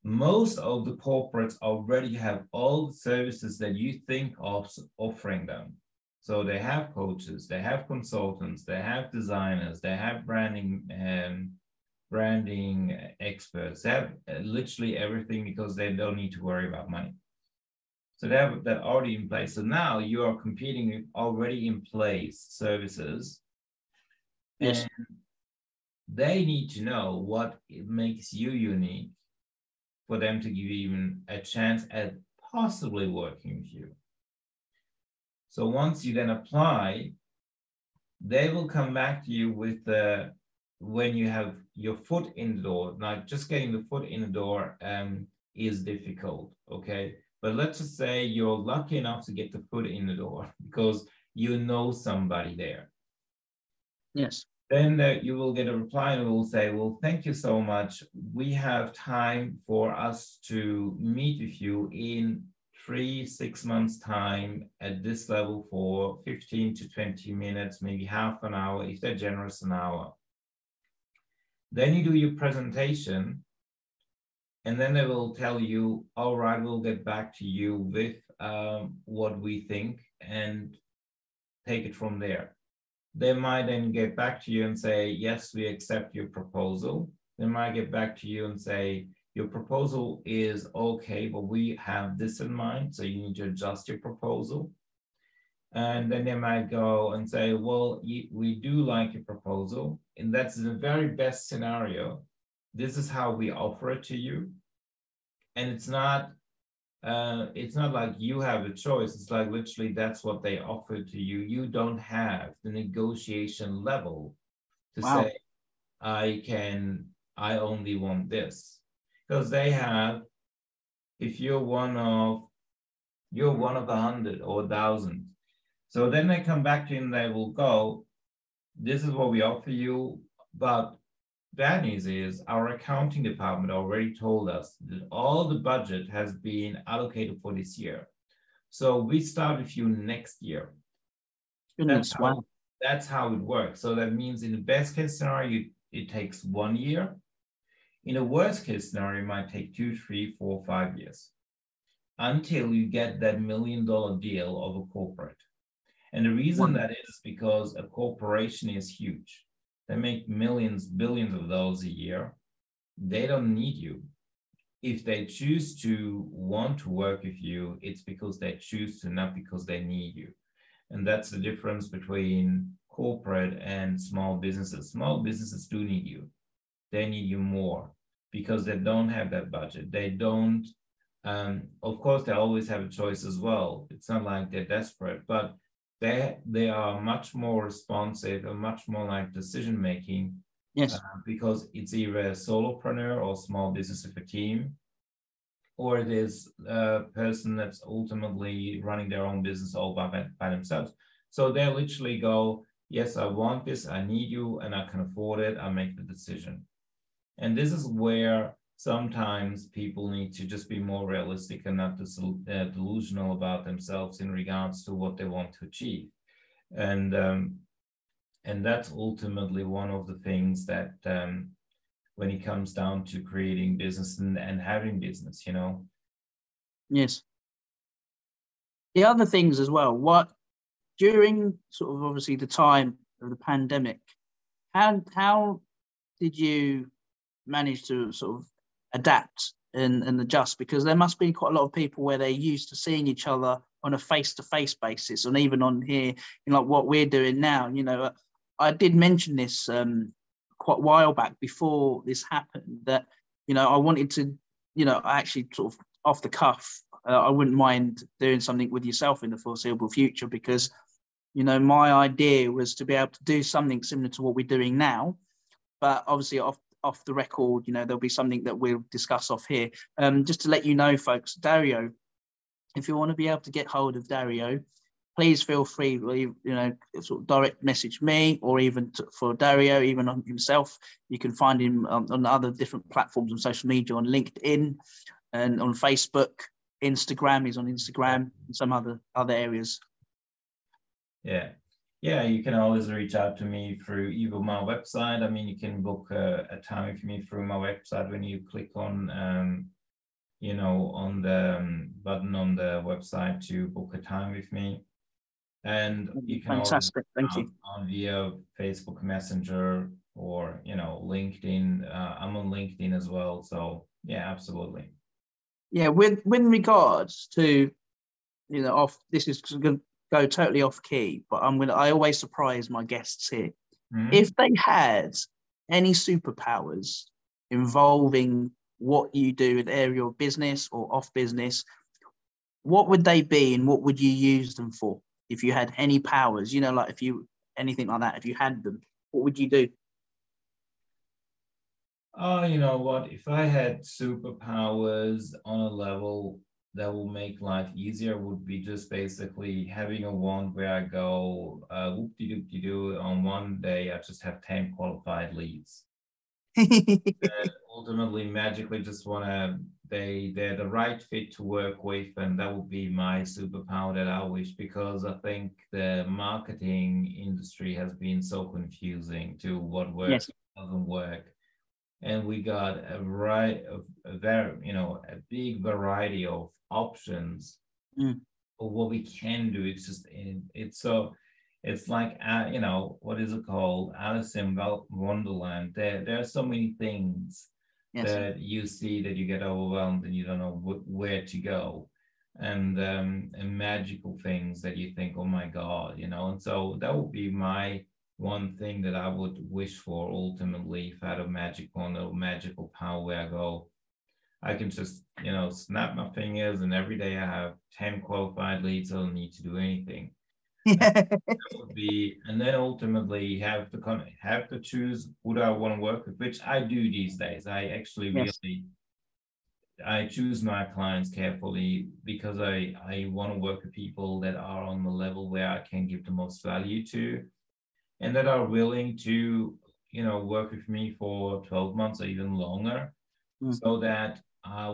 Most of the corporates already have all the services that you think of offering them. So they have coaches, they have consultants, they have designers, they have branding experts. They have literally everything because they don't need to worry about money. So they have that already in place. So now you are competing with already in place services. Yes. And they need to know what makes you unique for them to give you even a chance at possibly working with you. So once you then apply, they will come back to you with when you have your foot in the door. Now, just getting the foot in the door is difficult, okay? But let's just say you're lucky enough to get the foot in the door because you know somebody there. Yes. Then you will get a reply and it will say, well, thank you so much. We have time for us to meet with you in 3-6 months time at this level for 15 to 20 minutes, maybe half an hour, if they're generous, an hour. Then you do your presentation and then they will tell you, all right, we'll get back to you with what we think and take it from there. They might then get back to you and say, yes, we accept your proposal. They might get back to you and say, your proposal is okay, but we have this in mind, so you need to adjust your proposal. And then they might go and say, well, we do like your proposal, and that's the very best scenario. This is how we offer it to you. And it's not like you have a choice. It's like literally that's what they offer to you. You don't have the negotiation level to say, I only want this. Because they have, if you're one of 100 or 1,000. So then they come back to you and they will go, this is what we offer you. But bad news is our accounting department already told us that all the budget has been allocated for this year. So we start with you next year. Goodness, That's how it works. So that means in the best case scenario, it takes 1 year. In a worst case scenario, it might take 2, 3, 4, 5 years until you get that $1 million deal of a corporate. And the reason that is because a corporation is huge. They make millions, billions of dollars a year. They don't need you. If they choose to want to work with you, it's because they choose to, not because they need you. And that's the difference between corporate and small businesses. Small businesses do need you. They need you more because they don't have that budget. They don't, of course, they always have a choice as well. It's not like they're desperate, but they are much more responsive and much more like decision making. Yes. Because it's either a solopreneur or small business with a team, or it is a person that's ultimately running their own business all by themselves. So they literally go, yes, I want this, I need you, and I can afford it, I make the decision. And this is where sometimes people need to just be more realistic and not delusional about themselves in regards to what they want to achieve. And that's ultimately one of the things that when it comes down to creating business and having business, you know? Yes. The other things as well, what during sort of obviously the time of the pandemic, how did you manage to sort of adapt and adjust? Because there must be quite a lot of people where they're used to seeing each other on a face-to-face basis, and even on here, you know, like what we're doing now. You know, I did mention this quite a while back before this happened, that, you know, I wanted to, you know, actually sort of off the cuff, I wouldn't mind doing something with yourself in the foreseeable future, because, you know, my idea was to be able to do something similar to what we're doing now, but obviously off the record, you know, there'll be something that we'll discuss off here. Just to let you know, folks, Dario, if you want to be able to get hold of Dario, please feel free, you know, sort of direct message me, or even for Dario, even on himself. You can find him on other different platforms on social media, on LinkedIn and on Facebook, Instagram. He's on Instagram and some other areas. Yeah. Yeah, you can always reach out to me through either my website. I mean, you can book a time with me through my website when you click on, you know, on the button on the website to book a time with me. And you can always Thank you. on via Facebook Messenger or, you know, LinkedIn. I'm on LinkedIn as well. So yeah, absolutely. Yeah, with regards to, you know, this is going to go totally off key, but I always surprise my guests here. Mm-hmm. If they had any superpowers involving what you do in the area of business or off business, what would they be and what would you use them for? If you had any powers, you know, like anything like that, if you had them, what would you do? Oh, you know what? If I had superpowers on a level that will make life easier, would be just basically having a wand where I go, whoop-de-doop-de-doo, on one day I just have 10 qualified leads. And ultimately, magically, just they're the right fit to work with, and that would be my superpower that I wish, because I think the marketing industry has been so confusing to what works, doesn't work. And we got a big variety of options of what we can do. It's just, it's like, you know, what is it called? Alice in Wonderland. There are so many things that you see that you get overwhelmed and you don't know where to go. And magical things that you think, oh my God, you know. And so that would be my one thing that I would wish for ultimately, if I had a magical power where I go, I can just, you know, snap my fingers and every day I have 10 qualified leads. I don't need to do anything. That would be, and then ultimately have to choose who do I want to work with, which I do these days. I actually really, I choose my clients carefully because I want to work with people that are on the level where I can give the most value to, and that are willing to, you know, work with me for 12 months or even longer, so that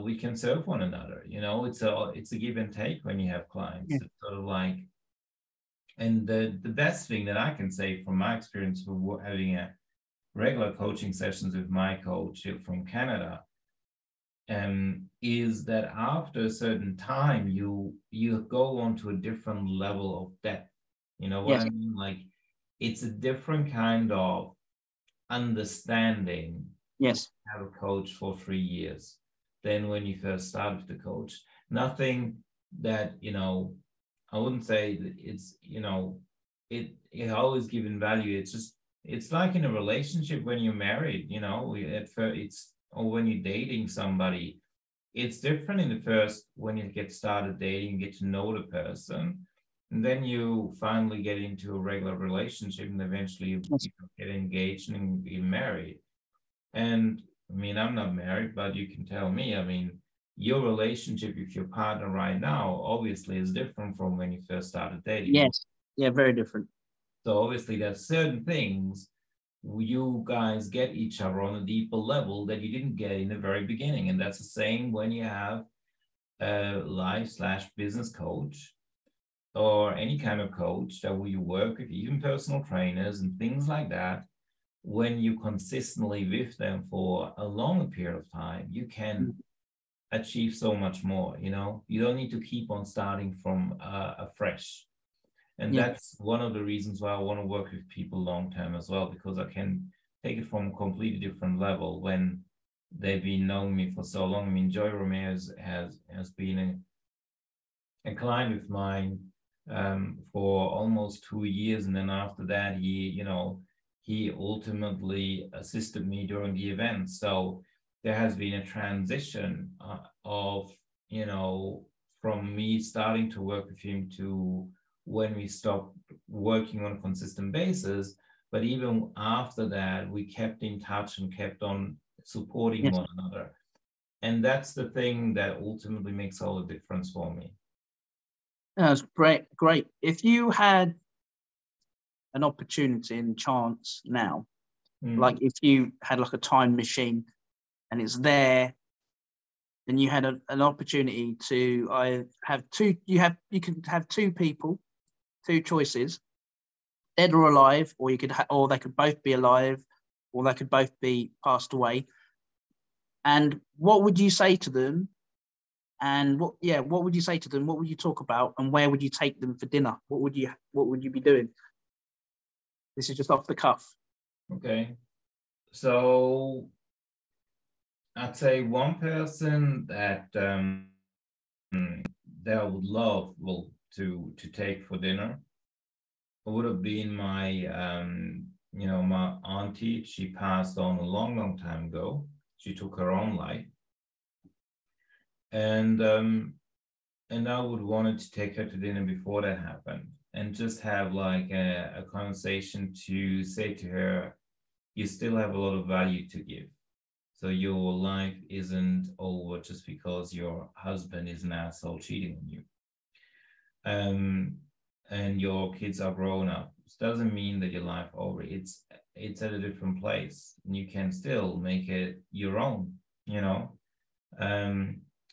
we can serve one another. You know, it's a give and take when you have clients. It's sort of like, and the best thing that I can say from my experience for having a regular coaching sessions with my coach from Canada, is that after a certain time, you go on to a different level of depth. You know what I mean? Like, it's a different kind of understanding. Have a coach for 3 years than when you first started the coach. Nothing that, you know, I wouldn't say that it's, you know, it always given value. It's just, it's like in a relationship when you're married, you know, or when you're dating somebody, it's different in the first, when you get started dating, get to know the person. And then you finally get into a regular relationship, and eventually you get engaged and get married. And I mean, I'm not married, but you can tell me, I mean, your relationship with your partner right now obviously is different from when you first started dating. Very different. So obviously there's certain things you guys get each other on a deeper level that you didn't get in the very beginning. And that's the same when you have a life/business coach, or any kind of coach that you work with, even personal trainers and things like that. When you consistently with them for a longer period of time, you can achieve so much more. You know, you don't need to keep on starting from afresh. And that's one of the reasons why I want to work with people long term as well, because I can take it from a completely different level when they've been knowing me for so long. I mean, Joy Romeo has been a client of mine for almost 2 years, and then after that, he ultimately assisted me during the event. So there has been a transition of, you know, from me starting to work with him to when we stopped working on a consistent basis. But even after that, we kept in touch and kept on supporting one another. And that's the thing that ultimately makes all the difference for me. That's great. If you had an opportunity and chance now, like if you had like a time machine and it's there, and you had an opportunity to you can have two people, two choices, dead or alive, or or they could both be alive, or they could both be passed away. And what would you say to them? And what would you say to them? What would you talk about? And where would you take them for dinner? What would you be doing? This is just off the cuff. Okay. So I'd say one person that that I would love to take for dinner would have been my my auntie. She passed on a long time ago. She took her own life, and I would wanted to take her to dinner before that happened, and just have like a conversation to say to her, you still have a lot of value to give. So your life isn't over just because your husband is an asshole cheating on you. And your kids are grown up. It doesn't mean that your life over. It's at a different place, and you can still make it your own.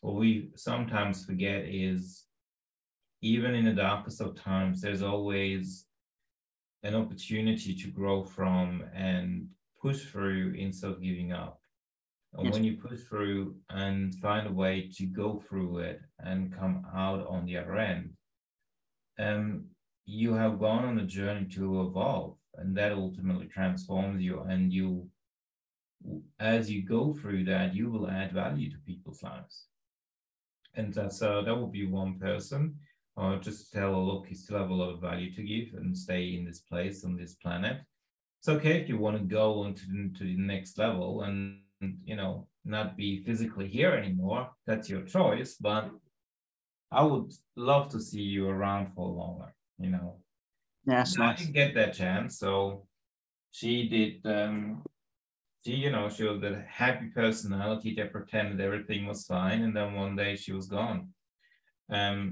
What we sometimes forget is, even in the darkest of times, there's always an opportunity to grow from and push through instead of giving up. And when you push through and find a way to go through it and come out on the other end, you have gone on a journey to evolve, and that ultimately transforms you. And as you go through that, you will add value to people's lives. And that would be one person, or just tell, look, you still have a lot of value to give and stay in this place on this planet. It's okay if you want to go into the next level and not be physically here anymore. That's your choice, but I would love to see you around for longer. Yes, I didn't get that chance, so she did. She was a happy personality that pretended everything was fine, and then one day she was gone.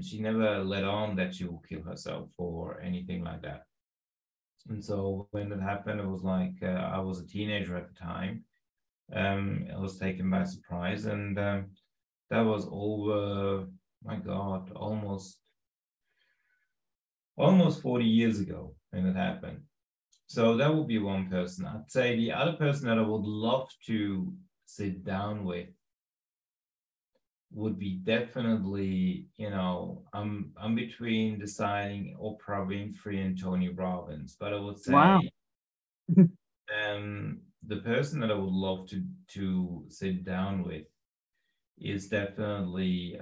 She never let on that she will kill herself or anything like that. And so when that happened, it was like I was a teenager at the time. I was taken by surprise, and that was over, my God, almost 40 years ago when it happened. So that would be one person. I'd say the other person that I would love to sit down with would be definitely, I'm between deciding Oprah Winfrey and Tony Robbins, but I would say wow. The person that I would love to sit down with is definitely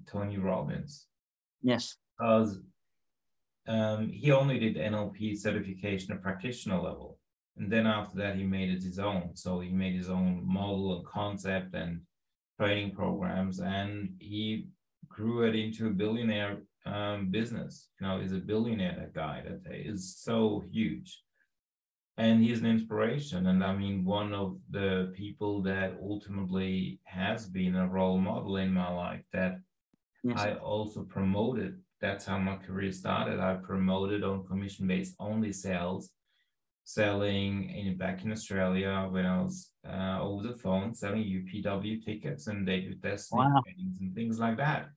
Tony Robbins. Yes. Because he only did NLP certification at practitioner level. And then after that, he made it his own. So he made his own model and concept and training programs, and he grew it into a billionaire business. He's a billionaire, that guy. That is so huge. And he's an inspiration. And I mean, one of the people that ultimately has been a role model in my life that I also promoted. That's how my career started. I promoted on commission-based only sales, selling back in Australia when I was over the phone, selling UPW tickets and David Destiny trainings and things like that.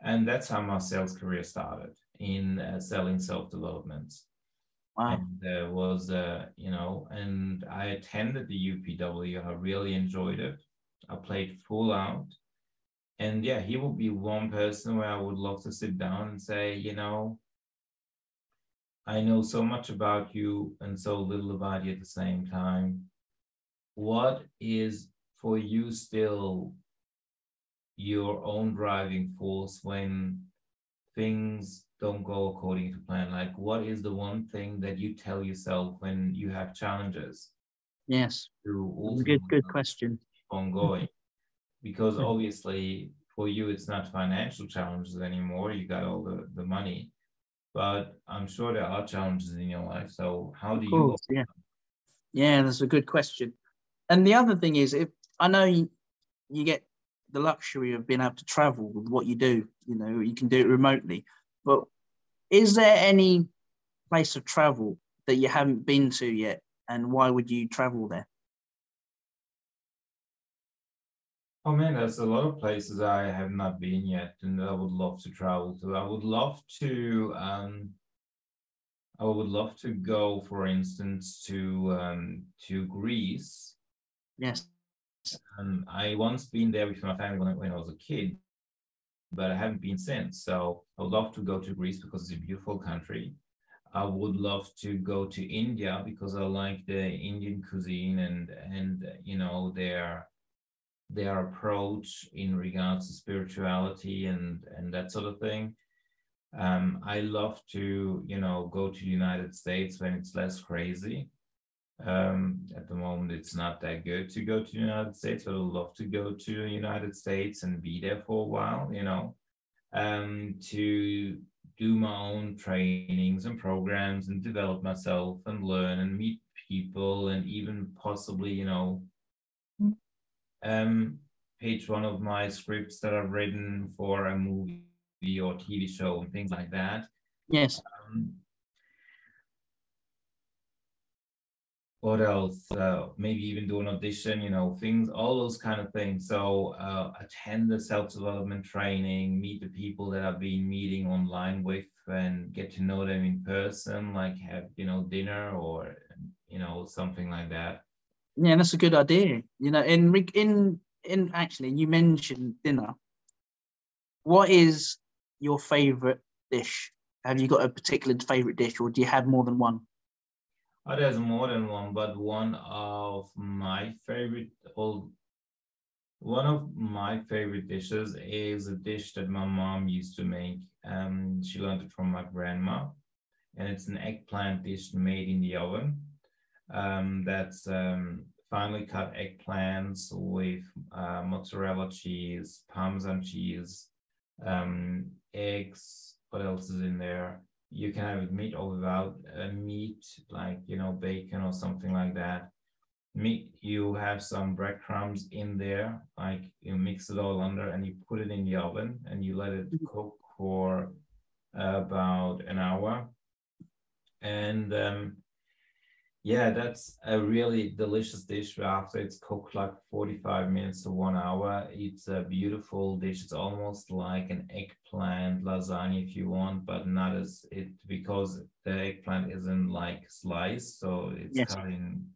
And that's how my sales career started, in selling self-development. Wow. And there was, and I attended the UPW. I really enjoyed it. I played full out. And yeah, he would be one person where I would love to sit down and say, I know so much about you and so little about you at the same time. What is for you still your own driving force when things don't go according to plan? Like, what is the one thing that you tell yourself when you have challenges? Yes. To Good question. Keep on going. Because obviously for you, it's not financial challenges anymore. You got all the money, but I'm sure there are challenges in your life. So how do you? Yeah, that's a good question. And the other thing is, if I know you get the luxury of being able to travel with what you do, you can do it remotely, but is there any place of travel that you haven't been to yet, and why would you travel there? Oh man, there's a lot of places I have not been yet, and I would love to travel to. I would love to I would love to go, for instance, to Greece. Yes. I once been there with my family when I was a kid, but I haven't been since. So I would love to go to Greece because it's a beautiful country. I would love to go to India because I like the Indian cuisine and you know their approach in regards to spirituality and that sort of thing. I love to, you know, go to the United States when it's less crazy. At the moment, it's not that good to go to the United States, but I'd love to go to the United States and be there for a while, you know, to do my own trainings and programs and develop myself and learn and meet people and even possibly, you know, pitch one of my scripts that I've written for a movie or TV show and things like that. Yes. What else? Maybe even do an audition, you know, things, all those kind of things. So attend the self-development training, meet the people that I've been meeting online with and get to know them in person, like have, you know, dinner or, you know, something like that. Yeah, that's a good idea. You know, in actually, you mentioned dinner. What is your favorite dish? Have you got a particular favorite dish, or do you have more than one? Oh, there's more than one, but one of my favorite dishes is a dish that my mom used to make. She learned it from my grandma, and it's an eggplant dish made in the oven. That's finely cut eggplants with mozzarella cheese, Parmesan cheese, eggs. What else is in there? You can have it meat or without meat, like, you know, bacon or something like that. Meat, you have some breadcrumbs in there, like you mix it all under and you put it in the oven and you let it cook for about an hour. And yeah, that's a really delicious dish. After it's cooked like 45 minutes to 1 hour, it's a beautiful dish. It's almost like an eggplant lasagna if you want, but not as it, because the eggplant isn't like sliced, so it's cut in,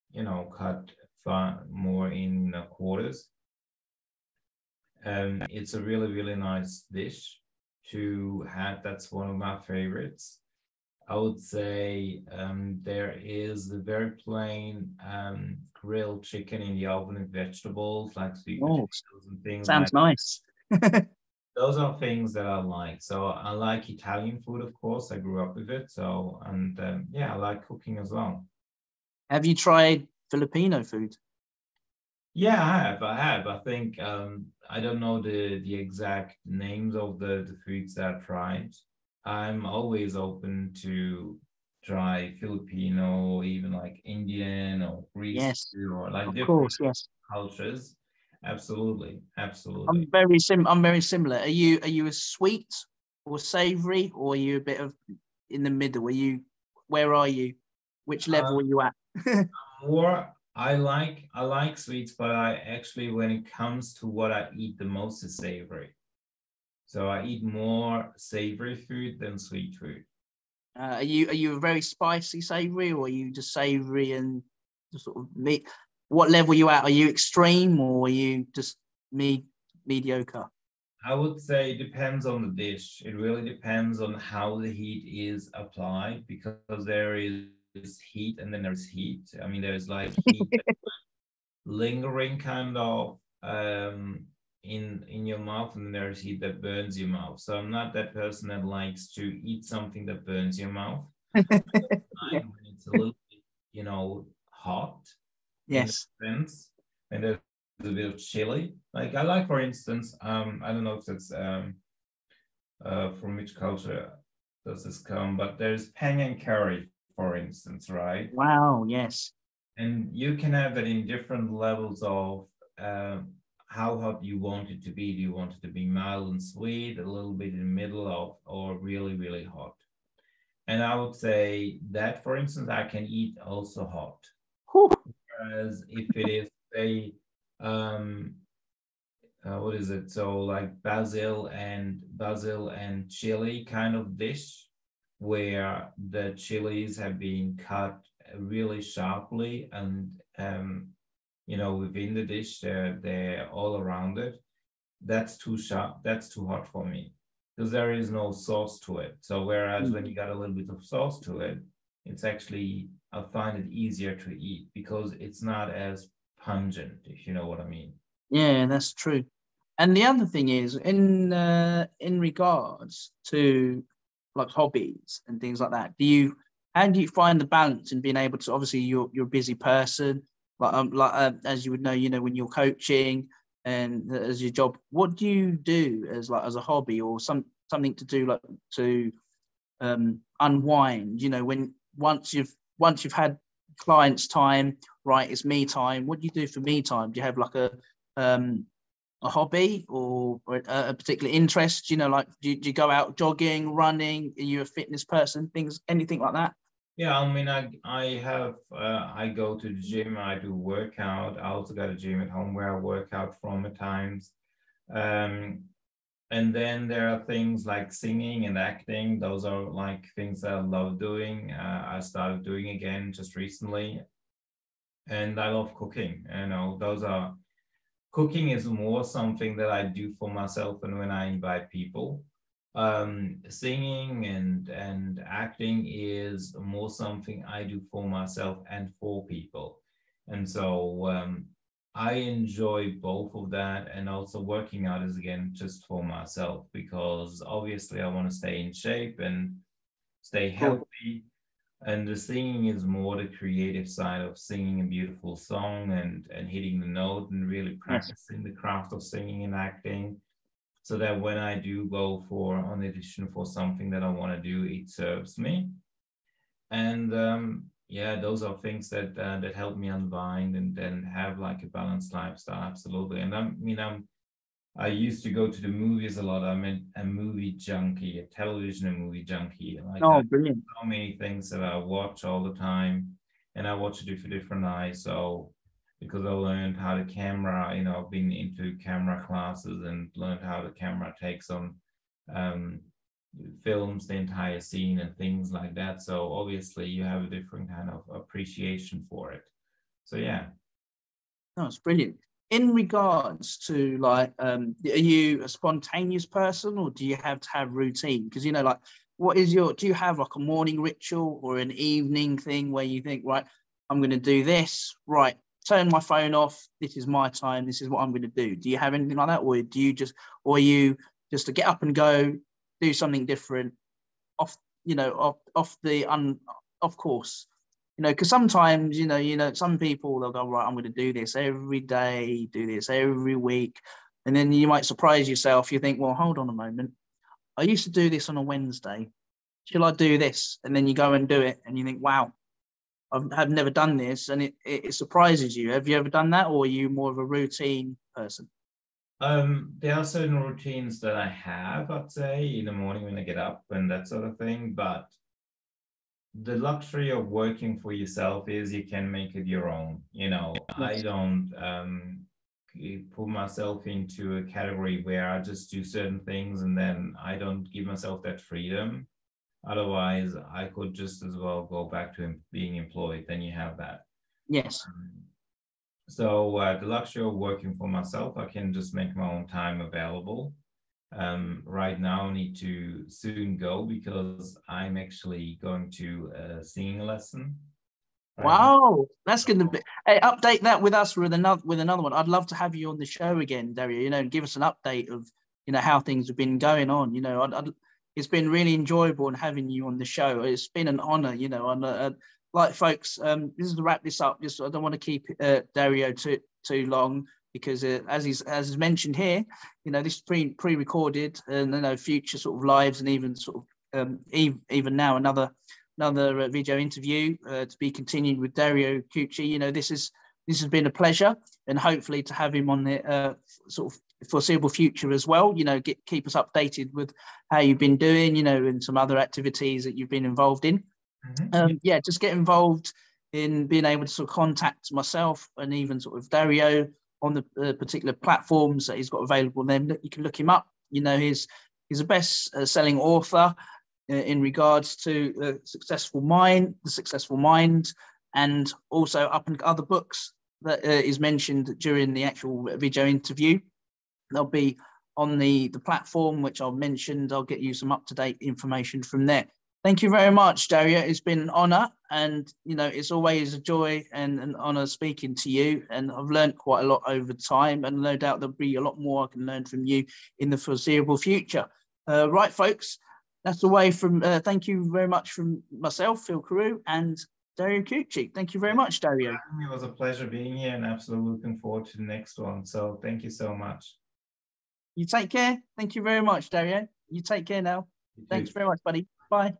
you know, cut far more in quarters. It's a really, really nice dish to have. That's one of my favorites. I would say there is the very plain grilled chicken in the oven with vegetables like sweet potatoes and things Sounds like nice. those are things that I like. So I like Italian food, of course. I grew up with it. So, and yeah, I like cooking as well. Have you tried Filipino food? Yeah, I have. I think I don't know the exact names of the foods that I tried. I'm always open to try Filipino, even like Indian or Greek Yes, food or like of different course. Yes, cultures. Absolutely, absolutely. I'm very similar. Are you a sweet or savoury, or are you a bit of in the middle? Where are you? Which level are you at? More, I like sweets, but I actually, when it comes to what I eat the most, is savory. So I eat more savory food than sweet food. Are you a very spicy savoury, or are you just savoury and just sort of meat? What level are you at? Are you extreme, or are you just mediocre? I would say it depends on the dish. It really depends on how the heat is applied, because there is heat and then there's heat. I mean, there's like heat lingering kind of in your mouth, and then there's heat that burns your mouth. So I'm not that person that likes to eat something that burns your mouth. Yeah. When it's a little bit, you know, hot in Yes. a sense, and there's a bit of chili. Like I like, for instance, I don't know if that's from which culture does this come, but there's Penang curry, for instance, right? Wow. Yes. And you can have that in different levels of how hot you want it to be. Do you want it to be mild and sweet, a little bit in the middle of, or really, really hot? And I would say that, for instance, I can eat also hot. Whew. Whereas if it is a what is it? So like basil and chili kind of dish. where the chilies have been cut really sharply, and within the dish, they're all around it. That's too sharp. That's too hot for me, because there is no sauce to it. So whereas when you got a little bit of sauce to it, it's actually, I find it easier to eat because it's not as pungent, if you know what I mean. Yeah, that's true. And the other thing is, in regards to like hobbies and things like that, how do you find the balance in being able to, obviously you're a busy person, as you would know, when you're coaching and as your job, what do you do as a hobby or something to do like to unwind, when once you've had clients time, right, it's me time, what do you do for me time? Do you have like a hobby or a particular interest, like do you go out jogging, running, are you a fitness person, anything like that? Yeah, I mean, I go to the gym, I do workout. I also got a gym at home where I work out from at times. And then there are things like singing and acting. Those are like things that I love doing. I started doing again just recently. And I love cooking. Cooking is more something that I do for myself and when I invite people. Singing and acting is more something I do for myself and for people. And so I enjoy both of that, and also working out is again just for myself, because obviously I want to stay in shape and stay healthy. And the singing is more the creative side of singing a beautiful song and hitting the note and really practicing the craft of singing and acting, so that when I do go for an audition for something that I want to do, it serves me. And those are things that help me unwind and then have like a balanced lifestyle. Absolutely. And I used to go to the movies a lot. I'm a movie junkie, a television and movie junkie. Brilliant. So many things that I watch all the time, and I watch it with different eyes. So because I learned how the camera, I've been into camera classes and learned how the camera takes on films the entire scene and things like that. So obviously you have a different kind of appreciation for it. So yeah. No, it's brilliant. In regards to are you a spontaneous person or do you have to have routine? Because, do you have like a morning ritual or an evening thing where you think, right, I'm going to do this, right, turn my phone off, this is my time, this is what I'm going to do. Do you have anything like that? Or are you just to get up and go, do something different off course? Because sometimes, some people, they'll go, right, I'm going to do this every day, do this every week. And then you might surprise yourself. You think, well, hold on a moment. I used to do this on a Wednesday. Shall I do this? And then you go and do it. And you think, wow, I've never done this. And it surprises you. Have you ever done that? Or are you more of a routine person? There are certain routines that I have, I'd say, in the morning when I get up and that sort of thing. But the luxury of working for yourself is you can make it your own. Yes. I don't put myself into a category where I just do certain things and then I don't give myself that freedom. Otherwise, I could just as well go back to being employed. Then you have that. Yes. So the luxury of working for myself, I can just make my own time available. Right now I need to soon go because I'm actually going to a singing lesson. Wow, that's going to be. Hey, update that with us with another one. I'd love to have you on the show again, Dario. And give us an update of how things have been going on. It's been really enjoyable and having you on the show. It's been an honor. Like folks, this is to wrap this up. Just I don't want to keep Dario too long. Because as mentioned here, this is pre-recorded, and future sort of lives, and even sort of even now another video interview to be continued with Dario Cucci. This has been a pleasure, and hopefully to have him on the sort of foreseeable future as well. Keep us updated with how you've been doing, and some other activities that you've been involved in. Mm-hmm. Just get involved in being able to sort of contact myself and even sort of Dario on the particular platforms that he's got available. Then you can look him up. He's the best selling author in regards to the successful mind, and also up in other books that is mentioned during the actual video interview. They'll be on the platform, which I've mentioned. I'll get you some up-to-date information from there. Thank you very much, Dario. It's been an honor, and it's always a joy and an honor speaking to you. And I've learned quite a lot over time, and no doubt there'll be a lot more I can learn from you in the foreseeable future. Right, folks, that's the way from. Thank you very much from myself, Phil Carew, and Dario Cucci. Thank you very much, Dario. It was a pleasure being here, and absolutely looking forward to the next one. So thank you so much. You take care. Thank you very much, Dario. You take care now. Thanks very much, buddy. Bye.